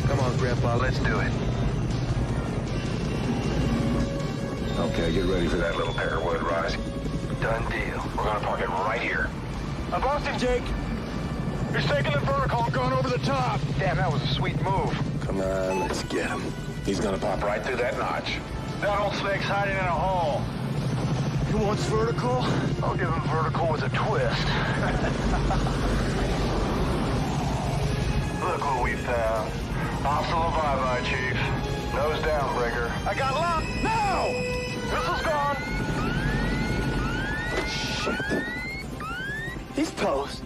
Come on, Grandpa, Let's do it. Okay, get ready for that little pair of wood, Rise. Done deal. We're gonna park it right here. I lost him, Jake. He's taking the vertical and going over the top. Damn, that was a sweet move. Come on, let's get him. He's gonna pop right through that notch. That old snake's hiding in a hole. He wants vertical? I'll give him vertical with a twist. Look what we found. Hostile bye-bye, Chief. Nose down, Breaker. I got locked. No! Missile's gone. Shit. He's toast.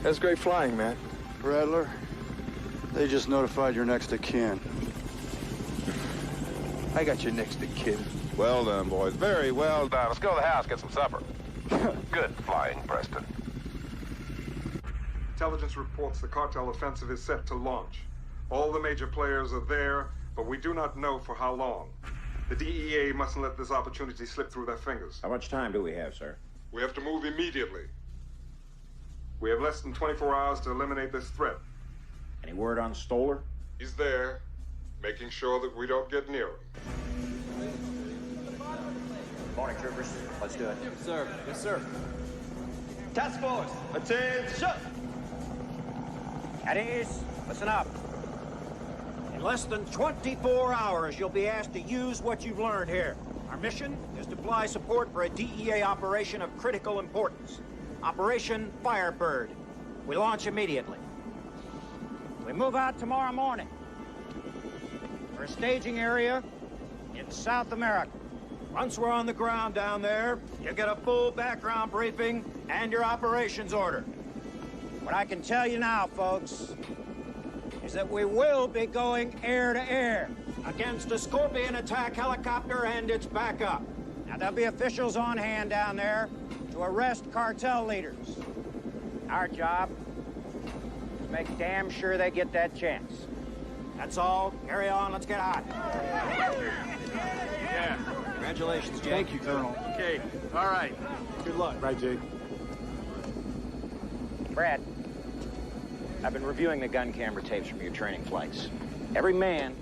That's great flying, man. Rattler, they just notified your next of kin. I got your next of kin. Well done, boys. Very well done. Let's go to the house, get some supper. Good flying, Preston. Intelligence reports the cartel offensive is set to launch. All the major players are there, but we do not know for how long. The DEA mustn't let this opportunity slip through their fingers. How much time do we have, sir? We have to move immediately. We have less than 24 hours to eliminate this threat. Any word on Stoller? He's there, making sure that we don't get near him. Morning, troopers. Let's do it. Yes, sir. Yes, sir. Task force, attention! At ease. Listen up. In less than 24 hours, you'll be asked to use what you've learned here. Our mission is to supply support for a DEA operation of critical importance. Operation Firebird. We launch immediately. We move out tomorrow morning for a staging area in South America. Once we're on the ground down there, you get a full background briefing and your operations order. What I can tell you now, folks, is that we will be going air to air against a Scorpion attack helicopter and its backup. Now, there'll be officials on hand down there to arrest cartel leaders. Our job is to make damn sure they get that chance. That's all. Carry on. Let's get hot. Yeah. Congratulations, Jake. Thank you, Colonel. Okay, all right. Good luck. Right, Jake. Brad, I've been reviewing the gun camera tapes from your training flights. Every man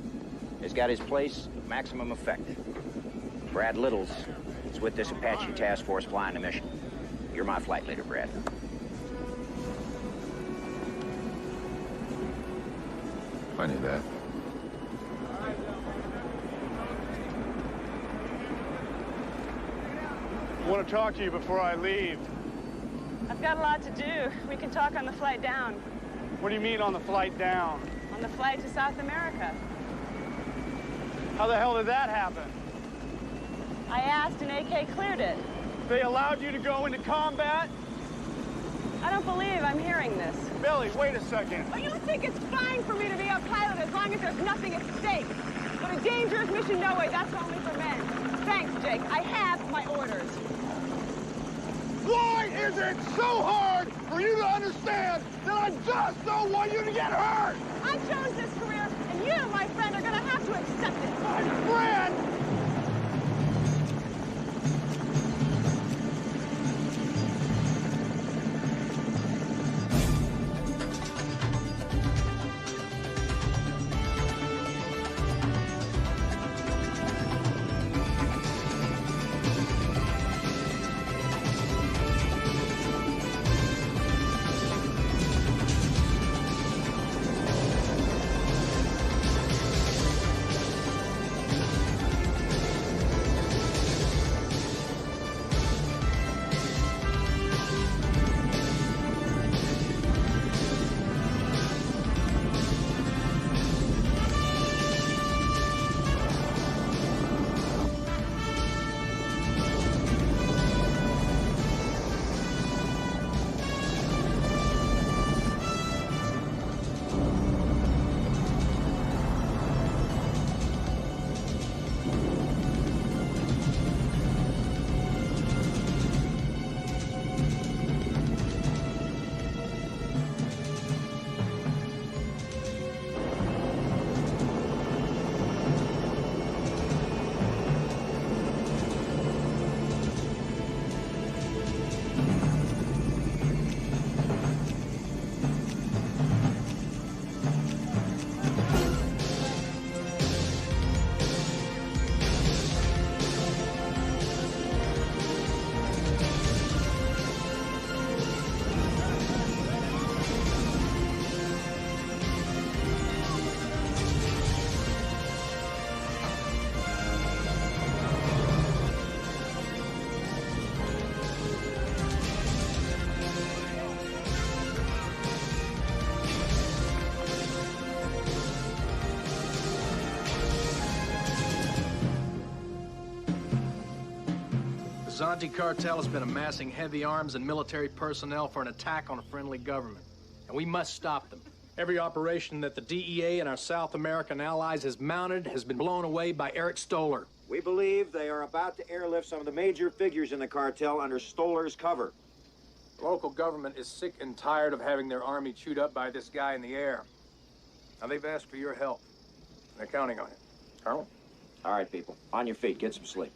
has got his place of maximum effect. Brad Littles is with this Apache task force flying the mission. You're my flight leader, Brad. I knew that. I want to talk to you before I leave. I've got a lot to do. We can talk on the flight down. What do you mean on the flight down? On the flight to South America. How the hell did that happen? I asked and AK cleared it. They allowed you to go into combat? I don't believe I'm hearing this. Billy, wait a second. Oh, you think it's fine for me to be a pilot as long as there's nothing at stake. But a dangerous mission, no way. That's only for men. Thanks, Jake. I have my orders. Why is it so hard for you to understand that I just don't want you to get hurt? I chose this career, and you, my friend, are going to have to accept it. My friend! Zonte cartel has been amassing heavy arms and military personnel for an attack on a friendly government, and we must stop them. Every operation that the DEA and our South American allies has mounted has been blown away by Eric Stoller. We believe they are about to airlift some of the major figures in the cartel under Stoller's cover. The local government is sick and tired of having their army chewed up by this guy in the air. Now, they've asked for your help. They're counting on it. Colonel? All right, people. On your feet. Get some sleep.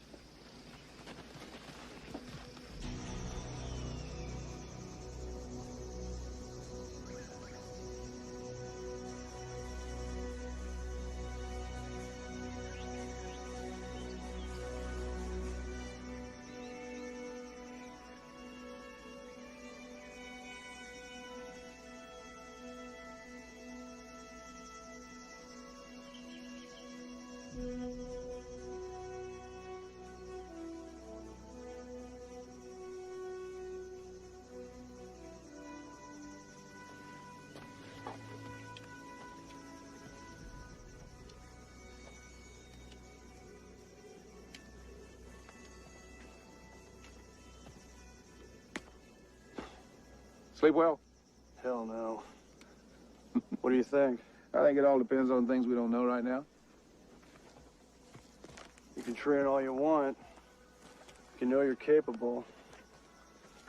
Sleep well? Hell no. What do you think? I think it all depends on things we don't know right now. You can train all you want. You know you're capable.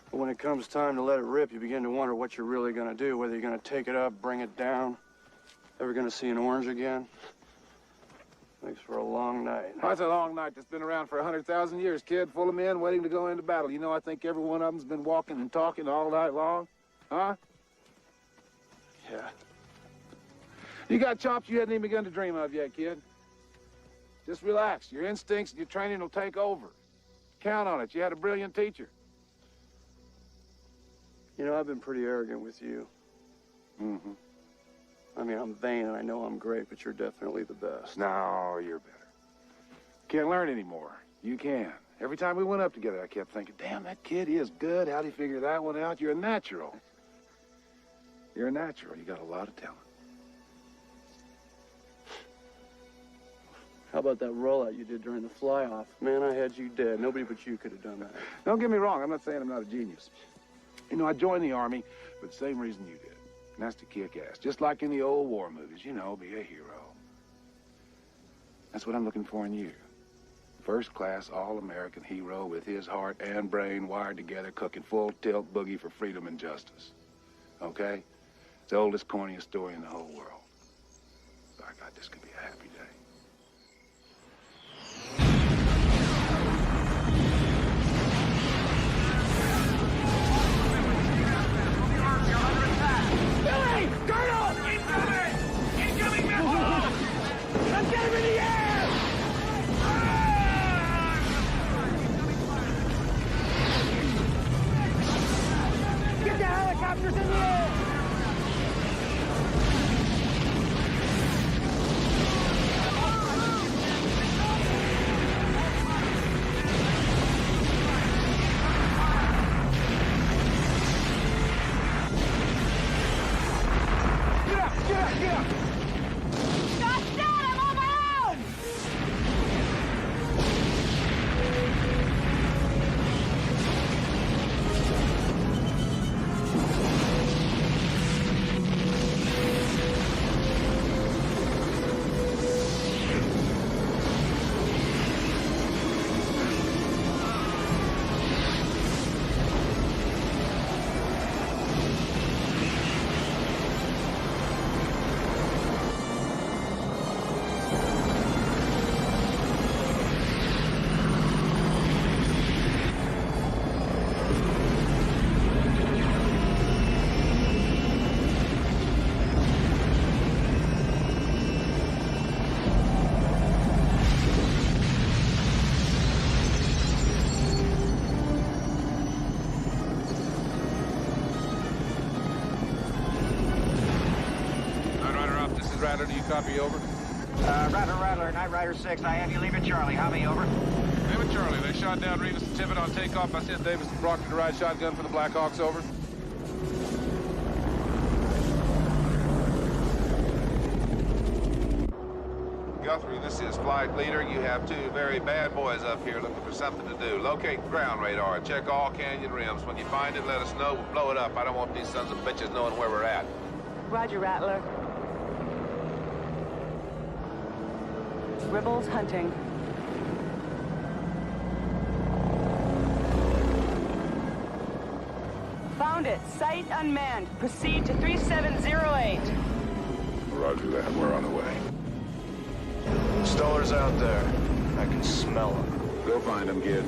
But when it comes time to let it rip, you begin to wonder what you're really gonna do, whether you're gonna take it up, bring it down, ever gonna see an orange again. Thanks for a long night. Oh, it's a long night that's been around for 100,000 years, kid, full of men waiting to go into battle. You know, I think every one of them's been walking and talking all night long. Huh? Yeah. You got chops you hadn't even begun to dream of yet, kid. Just relax. Your instincts and your training will take over. Count on it. You had a brilliant teacher. You know, I've been pretty arrogant with you. Mm-hmm. I mean, I'm vain and I know I'm great, but you're definitely the best. No, you're better. Can't learn anymore. You can. Every time we went up together, I kept thinking, damn, that kid is good. How'd he figure that one out? You're a natural. You're a natural. You got a lot of talent. How about that rollout you did during the fly-off? Man, I had you dead. Nobody but you could have done that. Don't get me wrong. I'm not saying I'm not a genius. You know, I joined the Army for the same reason you did. And that's to kick ass. Just like in the old war movies, you know, be a hero. That's what I'm looking for in you. First-class, all-American hero with his heart and brain wired together, cooking full-tilt boogie for freedom and justice. Okay? It's the oldest, corniest story in the whole world. By God, this could be a happy day. Billy! Colonel! Incoming! Incoming missile! Let's get him in the air! Get the helicopters in the air! Rattler, do you copy over? Rattler, Night Rider 6, I have you leave at Charlie. How me over? Leave at Charlie. They shot down Revis and Tippett on takeoff. I sent Davis and Proctor to ride shotgun for the Blackhawks, over. Guthrie, this is Flight Leader. You have two very bad boys up here looking for something to do. Locate ground radar. Check all canyon rims. When you find it, let us know. We'll blow it up. I don't want these sons of bitches knowing where we're at. Roger, Rattler. Rebels hunting. Found it. Site unmanned. Proceed to 3708. Roger that. We're on the way. Stoller's out there. I can smell him. Go find him, kid.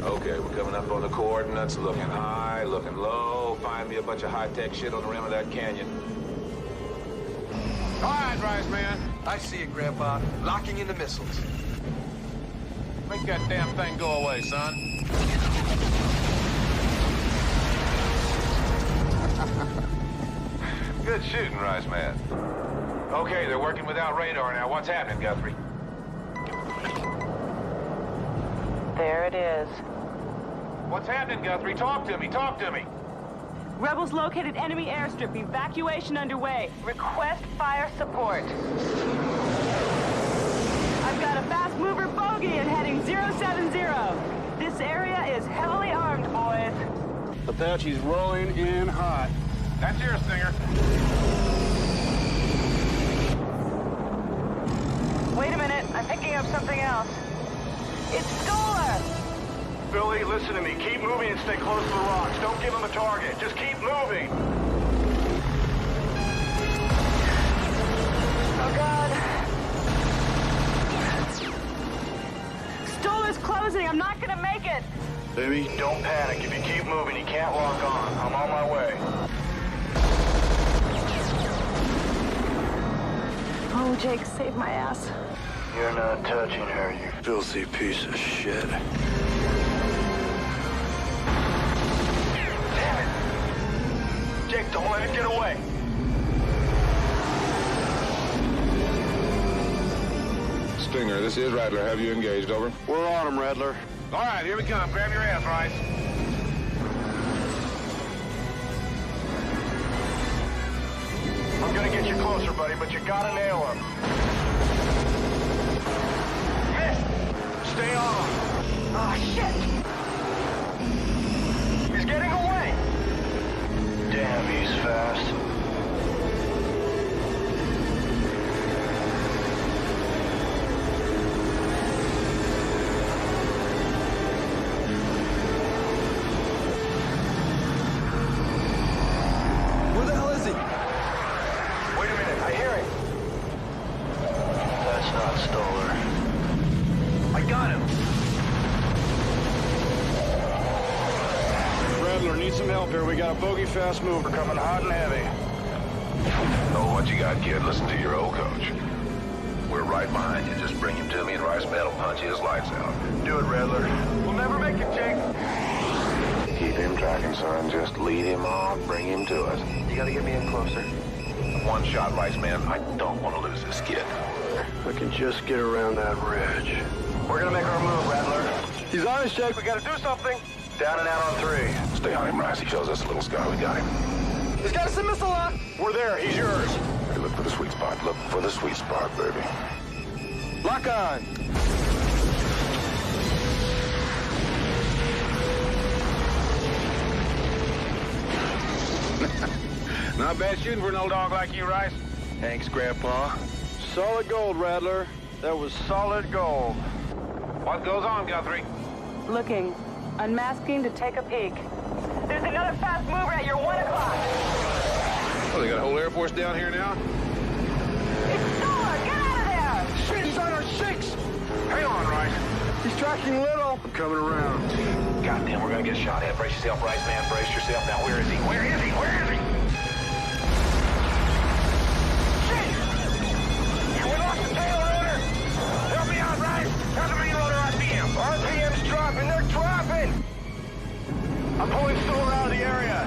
Okay, we're coming up on the coordinates. Looking high, looking low. Find me a bunch of high-tech shit on the rim of that canyon. All right, Rice Man. I see it, Grandpa. Locking in the missiles. Make that damn thing go away, son. Good shooting, Rice Man. Okay, they're working without radar now. What's happening, Guthrie? There it is. What's happening, Guthrie? Talk to me, talk to me. Rebels located enemy airstrip. Evacuation underway. Request fire support. I've got a fast mover bogey in heading 070. This area is heavily armed, boys. Apache's rolling in hot. That's yours, Stinger. Wait a minute. I'm picking up something else. It's Stoller! Billy, listen to me. Keep moving and stay close to the rocks. Don't give him a target. Just keep moving. Oh, God. Stoller's closing. I'm not gonna make it. Baby, don't panic. If you keep moving, he can't lock on. I'm on my way. Oh, Jake, save my ass. You're not touching her, you filthy piece of shit. Damn it! Jake, don't let it get away. Stinger, this is Rattler. Have you engaged? Over. We're on him, Rattler. All right, here we come. Grab your ass, Rice. I'm gonna get you closer, buddy, but you gotta nail him. Miss! Stay on. Oh, shit! He's getting away! Damn, he's fast. Where the hell is he? Wait a minute, I hear him. That's not Stoller. I got him. Rattler, need some help here. We got a bogey fast mover coming hot and heavy. Oh, what you got, kid? Listen to your old coach. We're right behind you. Just bring him to me and Rice Man will punch his lights out. Do it, Rattler. We'll never make it, Jake. Keep him tracking, son. Just lead him on. Bring him to us. You gotta get me in closer. One shot, Rice Man. I don't want to lose this kid. I can just get around that ridge. We're gonna make our move, Rattler. He's on his Jake. We gotta do something. Down and out on 3. Stay on him, Rice. He shows us a little sky. We got him. He's got us a missile lock. We're there. He's yours. Hey, look for the sweet spot. Look for the sweet spot, baby. Lock on. Not bad shooting for an old dog like you, Rice. Thanks, Grandpa. Solid gold, Rattler. That was solid gold. What goes on, Guthrie? Looking. Unmasking to take a peek. There's another fast mover at your 1 o'clock. Oh, they got a whole Air Force down here now? It's Stoller! Get out of there! Shit, he's on our 6. Hang on, Rice. He's tracking little. I'm coming around. Goddamn, we're gonna get shot at. Brace yourself, Rice Man. Brace yourself. Now, where is he? Where is he? Where is he? Shit! We lost the tail rotor! Help me out, Rice! How's the main rotor RPM? RPM's dropping. They're dropping! I'm pulling Stoller out of the area.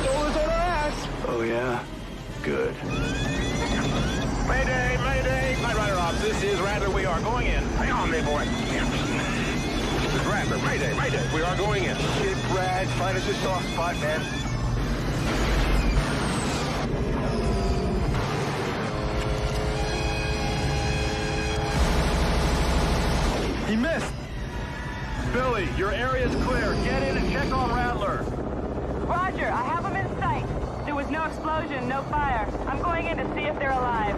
Stoller's on our ass. Oh, yeah? Good. Mayday, mayday! Night Rider Ops, this is Rattler. We are going in. Hang on, there, boy. This is Rattler. Mayday, mayday. We are going in. Shit, Brad. Find us a soft spot, man. He missed! Billy, your area's clear. Get in and check on Rattler. Roger, I have them in sight. There was no explosion, no fire. I'm going in to see if they're alive.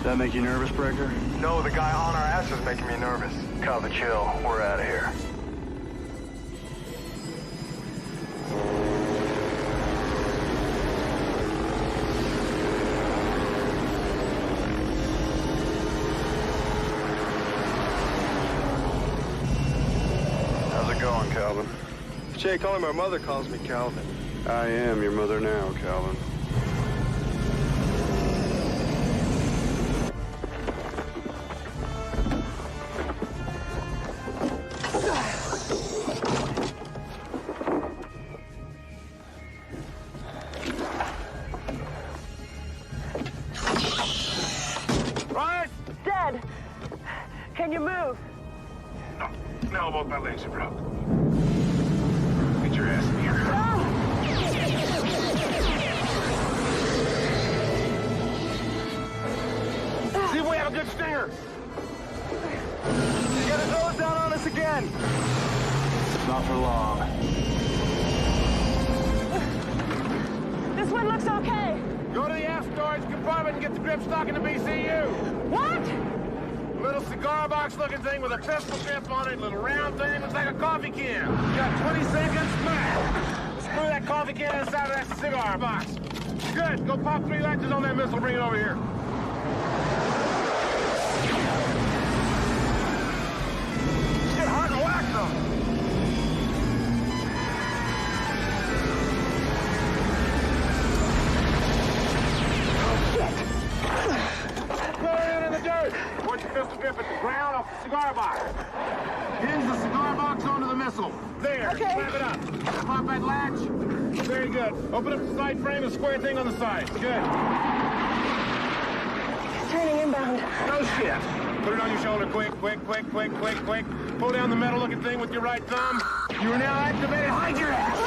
That make you nervous, Breaker? No, the guy on our ass is making me nervous. Copy, chill. We're out of here. How's it going, Calvin? Jake, only my mother calls me Calvin. I am your mother now, Calvin. Dead. Can you move? No, both my legs are broke. Get your ass in here. See if we have a good stinger. He's got his nose down on us again. Not for long. This one looks okay. Go to the aft storage compartment and get the grip stock in the BCU. What? Little cigar box looking thing with a pistol grip on it, little round thing, looks like a coffee can. You got 20 seconds, smash! Screw that coffee can inside of that cigar box. Good, go pop 3 latches on that missile, bring it over here. Get hard to wax them. Put your pistol grip at the ground off the cigar box. Hinge the cigar box onto the missile. There, okay. Slap it up. Pop that latch. Very good. Open up the side frame and square thing on the side. Good. Turning inbound. No shit. Put it on your shoulder quick, quick, quick, quick, quick, quick. Pull down the metal looking thing with your right thumb. You are now activated. Hide your ass.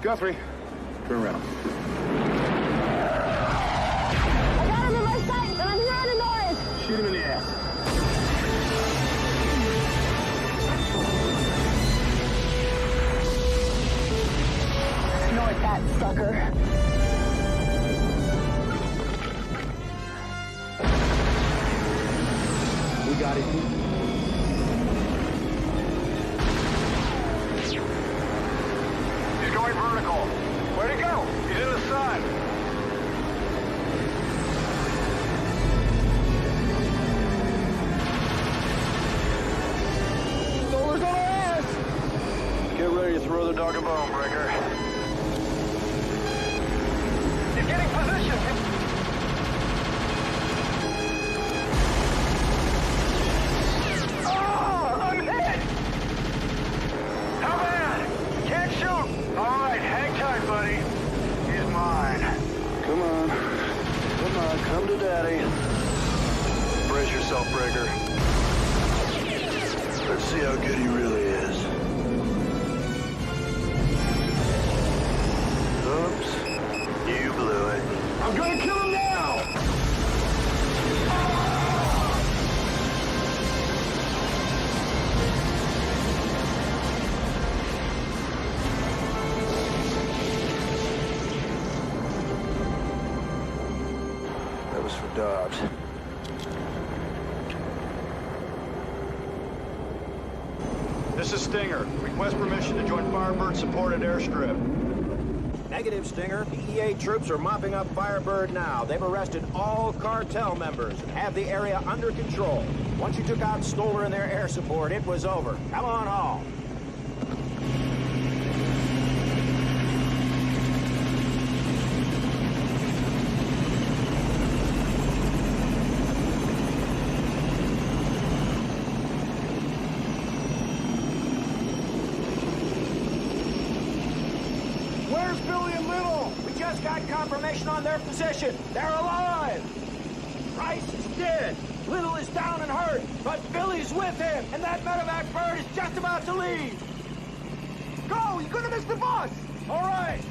Guthrie, turn around. Shoot him in the ass. Snort that sucker. We got it. He's going vertical. Where'd he go? He's in the sun. Get ready to throw the dog a bone, Breaker. He's getting position. Oh, I'm hit! How bad? Can't shoot. All right, hang tight, buddy. He's mine. Come on. Come on, come to Daddy. Brace yourself, Breaker. Let's see how good he really is. Oops. You blew it. I'm gonna kill him now! That was for Dobbs. This is Stinger. Request permission to join Firebird supported airstrip. Negative, Stinger. PEA troops are mopping up Firebird now. They've arrested all cartel members and have the area under control. Once you took out Stoller and their air support, it was over. Come on home. Where's Billy and Little? We just got confirmation on their position. They're alive. Price is dead. Little is down and hurt, but Billy's with him, and that medevac bird is just about to leave. Go! You're gonna miss the bus! All right!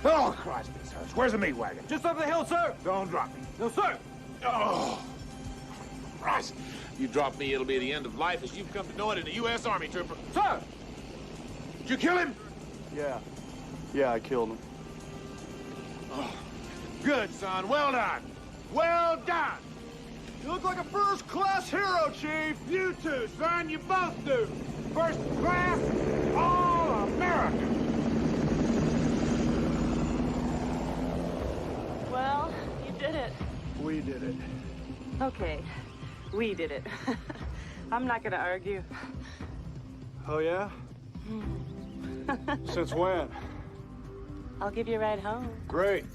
Oh, Christ, this hurts. Where's the meat wagon? Just over the hill, sir! Don't drop me. No, sir! Oh, Christ. You drop me, it'll be the end of life as you've come to know it in the U.S. Army, trooper. Sir! Did you kill him? Yeah. Yeah, I killed him. Oh, good, son. Well done. Well done. You look like a first-class hero, Chief! You too, son. You both do. First class, all American. Well, you did it. We did it. Okay, we did it. I'm not gonna argue. Oh, yeah? Since when? I'll give you a ride home. Great.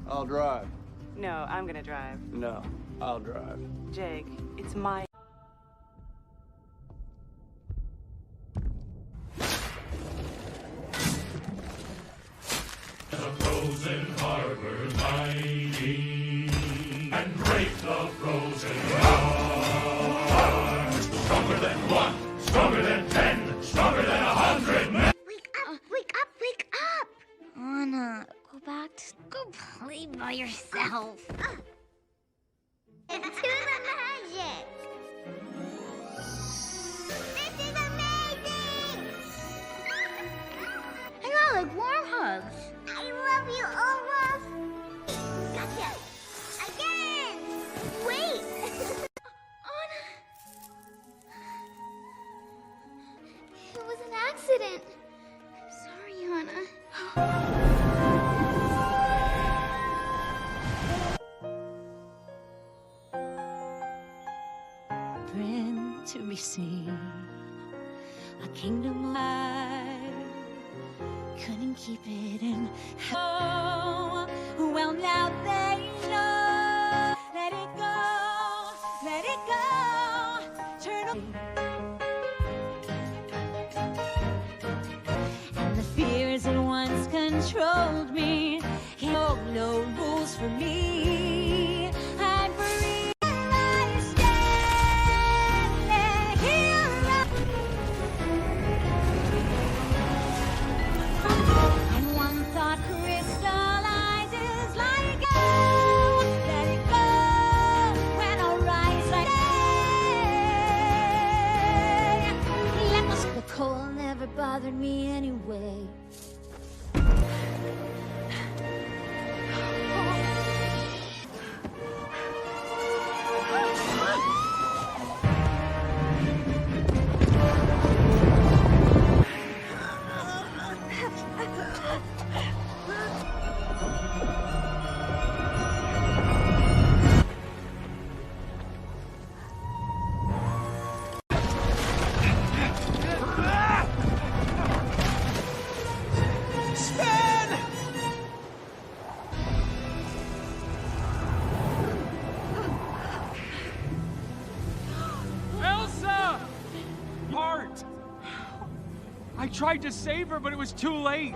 I'll drive. No, I'm gonna drive. No, I'll drive. Jake, it's my... The frozen harbor mighty, and break the frozen heart. Stronger than one, stronger than 10, stronger than 100 men. Wake up, wake up, wake up! Anna, go back to go play by yourself. It's to the magic! This is amazing! I got like warm hugs. I love you, Olaf! Gotcha! Again! Wait! Anna! It was an accident. I'm sorry, Anna. To be seen, a kingdom I couldn't keep it in. Oh, well now they know. Let it go, let it go. Turn on. And the fears that once controlled me, no rules for me. I'm free. Bothered me anyway. I tried to save her, but it was too late.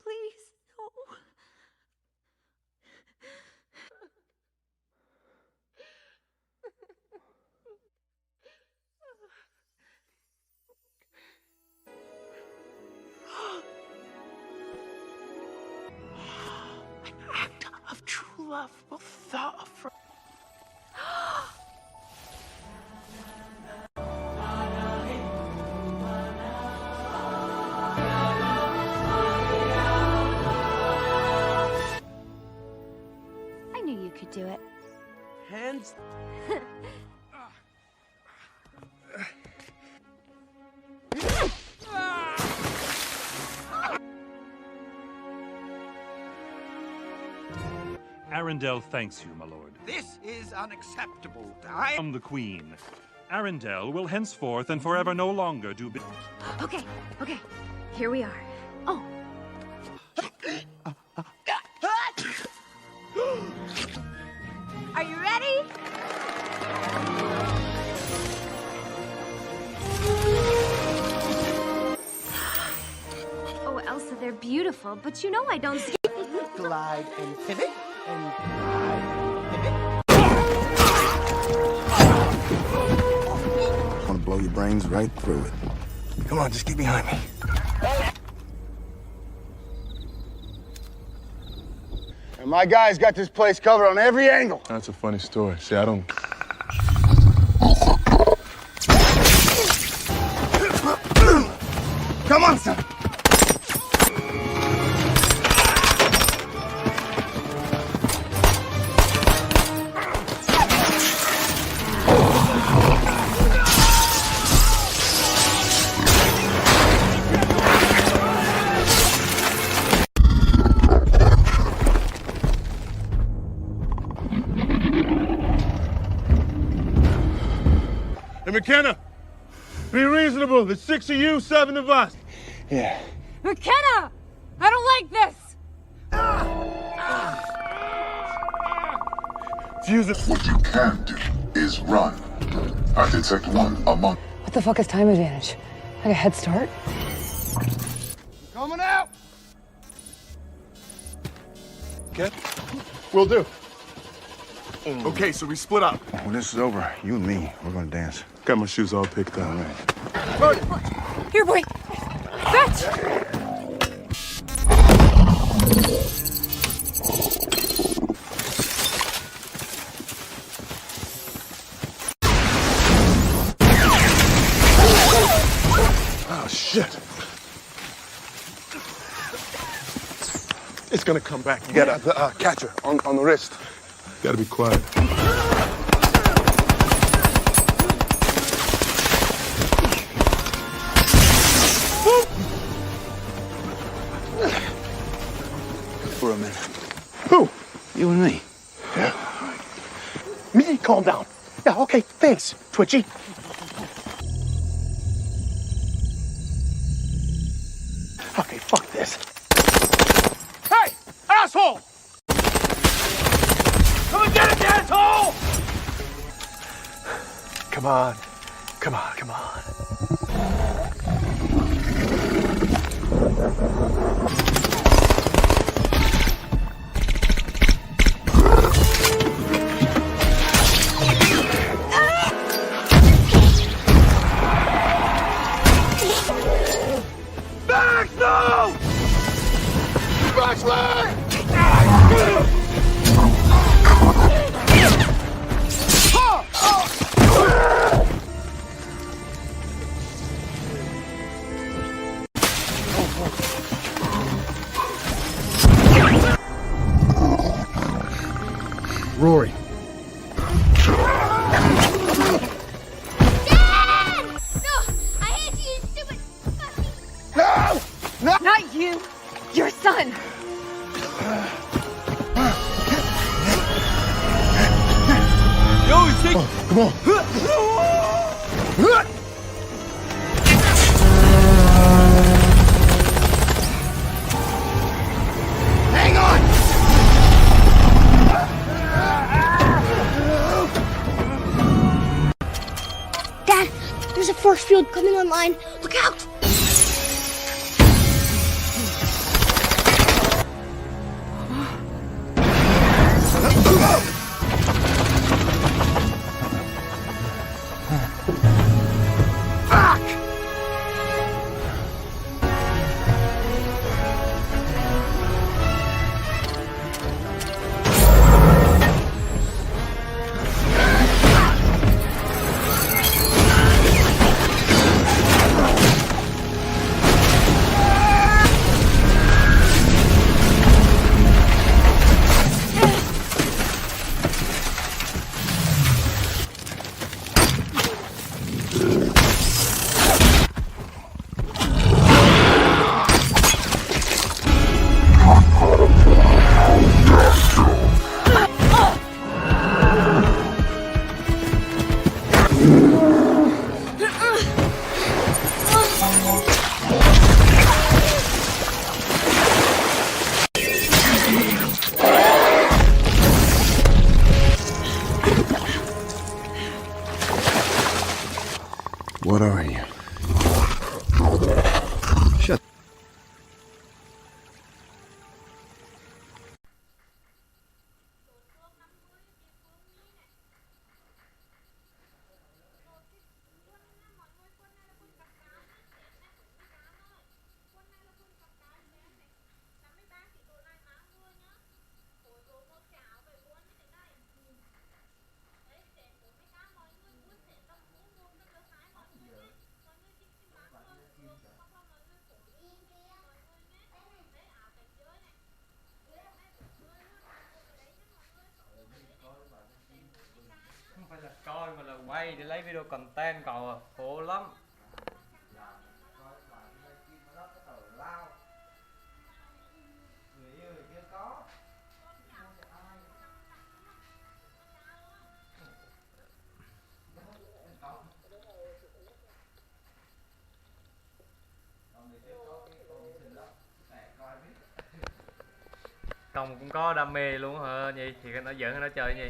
Please, no. laughable thought of... I knew you could do it. Hands... Arundel thanks you, my lord. This is unacceptable. I'm the queen. Arundel will henceforth and forever no longer do... Okay, here we are. Oh. Are you ready? Oh, Elsa, they're beautiful, but you know I don't see... Glide and pivot, and glide and pivot. I want to blow your brains right through it. Come on, just get behind me. And my guys got this place covered on every angle. That's a funny story. See, I don't... Come on, son. Hey, McKenna! Be reasonable. There's 6 of you, 7 of us. Yeah. McKenna! I don't like this! Use it. What you can do is run. I detect one among... What the fuck is time advantage? Like a head start? Coming out! Okay? Will do. Okay, so we split up. When this is over, you and me, we're gonna dance. Got my shoes all picked out. All right. Here, boy! Fetch! Oh, shit. It's gonna come back. You gotta Catch her on the wrist. gotta be quiet. For a minute. Who? You and me. Yeah. Me, calm down. Yeah, okay, thanks, Twitchy. Okay, fuck this. Hey, asshole! Come and get it, asshole! Come on. Come on, come on. Back, no! Flashlight! Rory. Not you! Your son! Yo, take... Come on. Hang on! Dad, there's a force field coming online. Look out! What are you? Shut. Không phải là coi mà là quay để lấy video content cậu à, khổ lắm. Công cũng có đam mê luôn hả nhỉ? Thì nó giỡn hay nó chơi gì?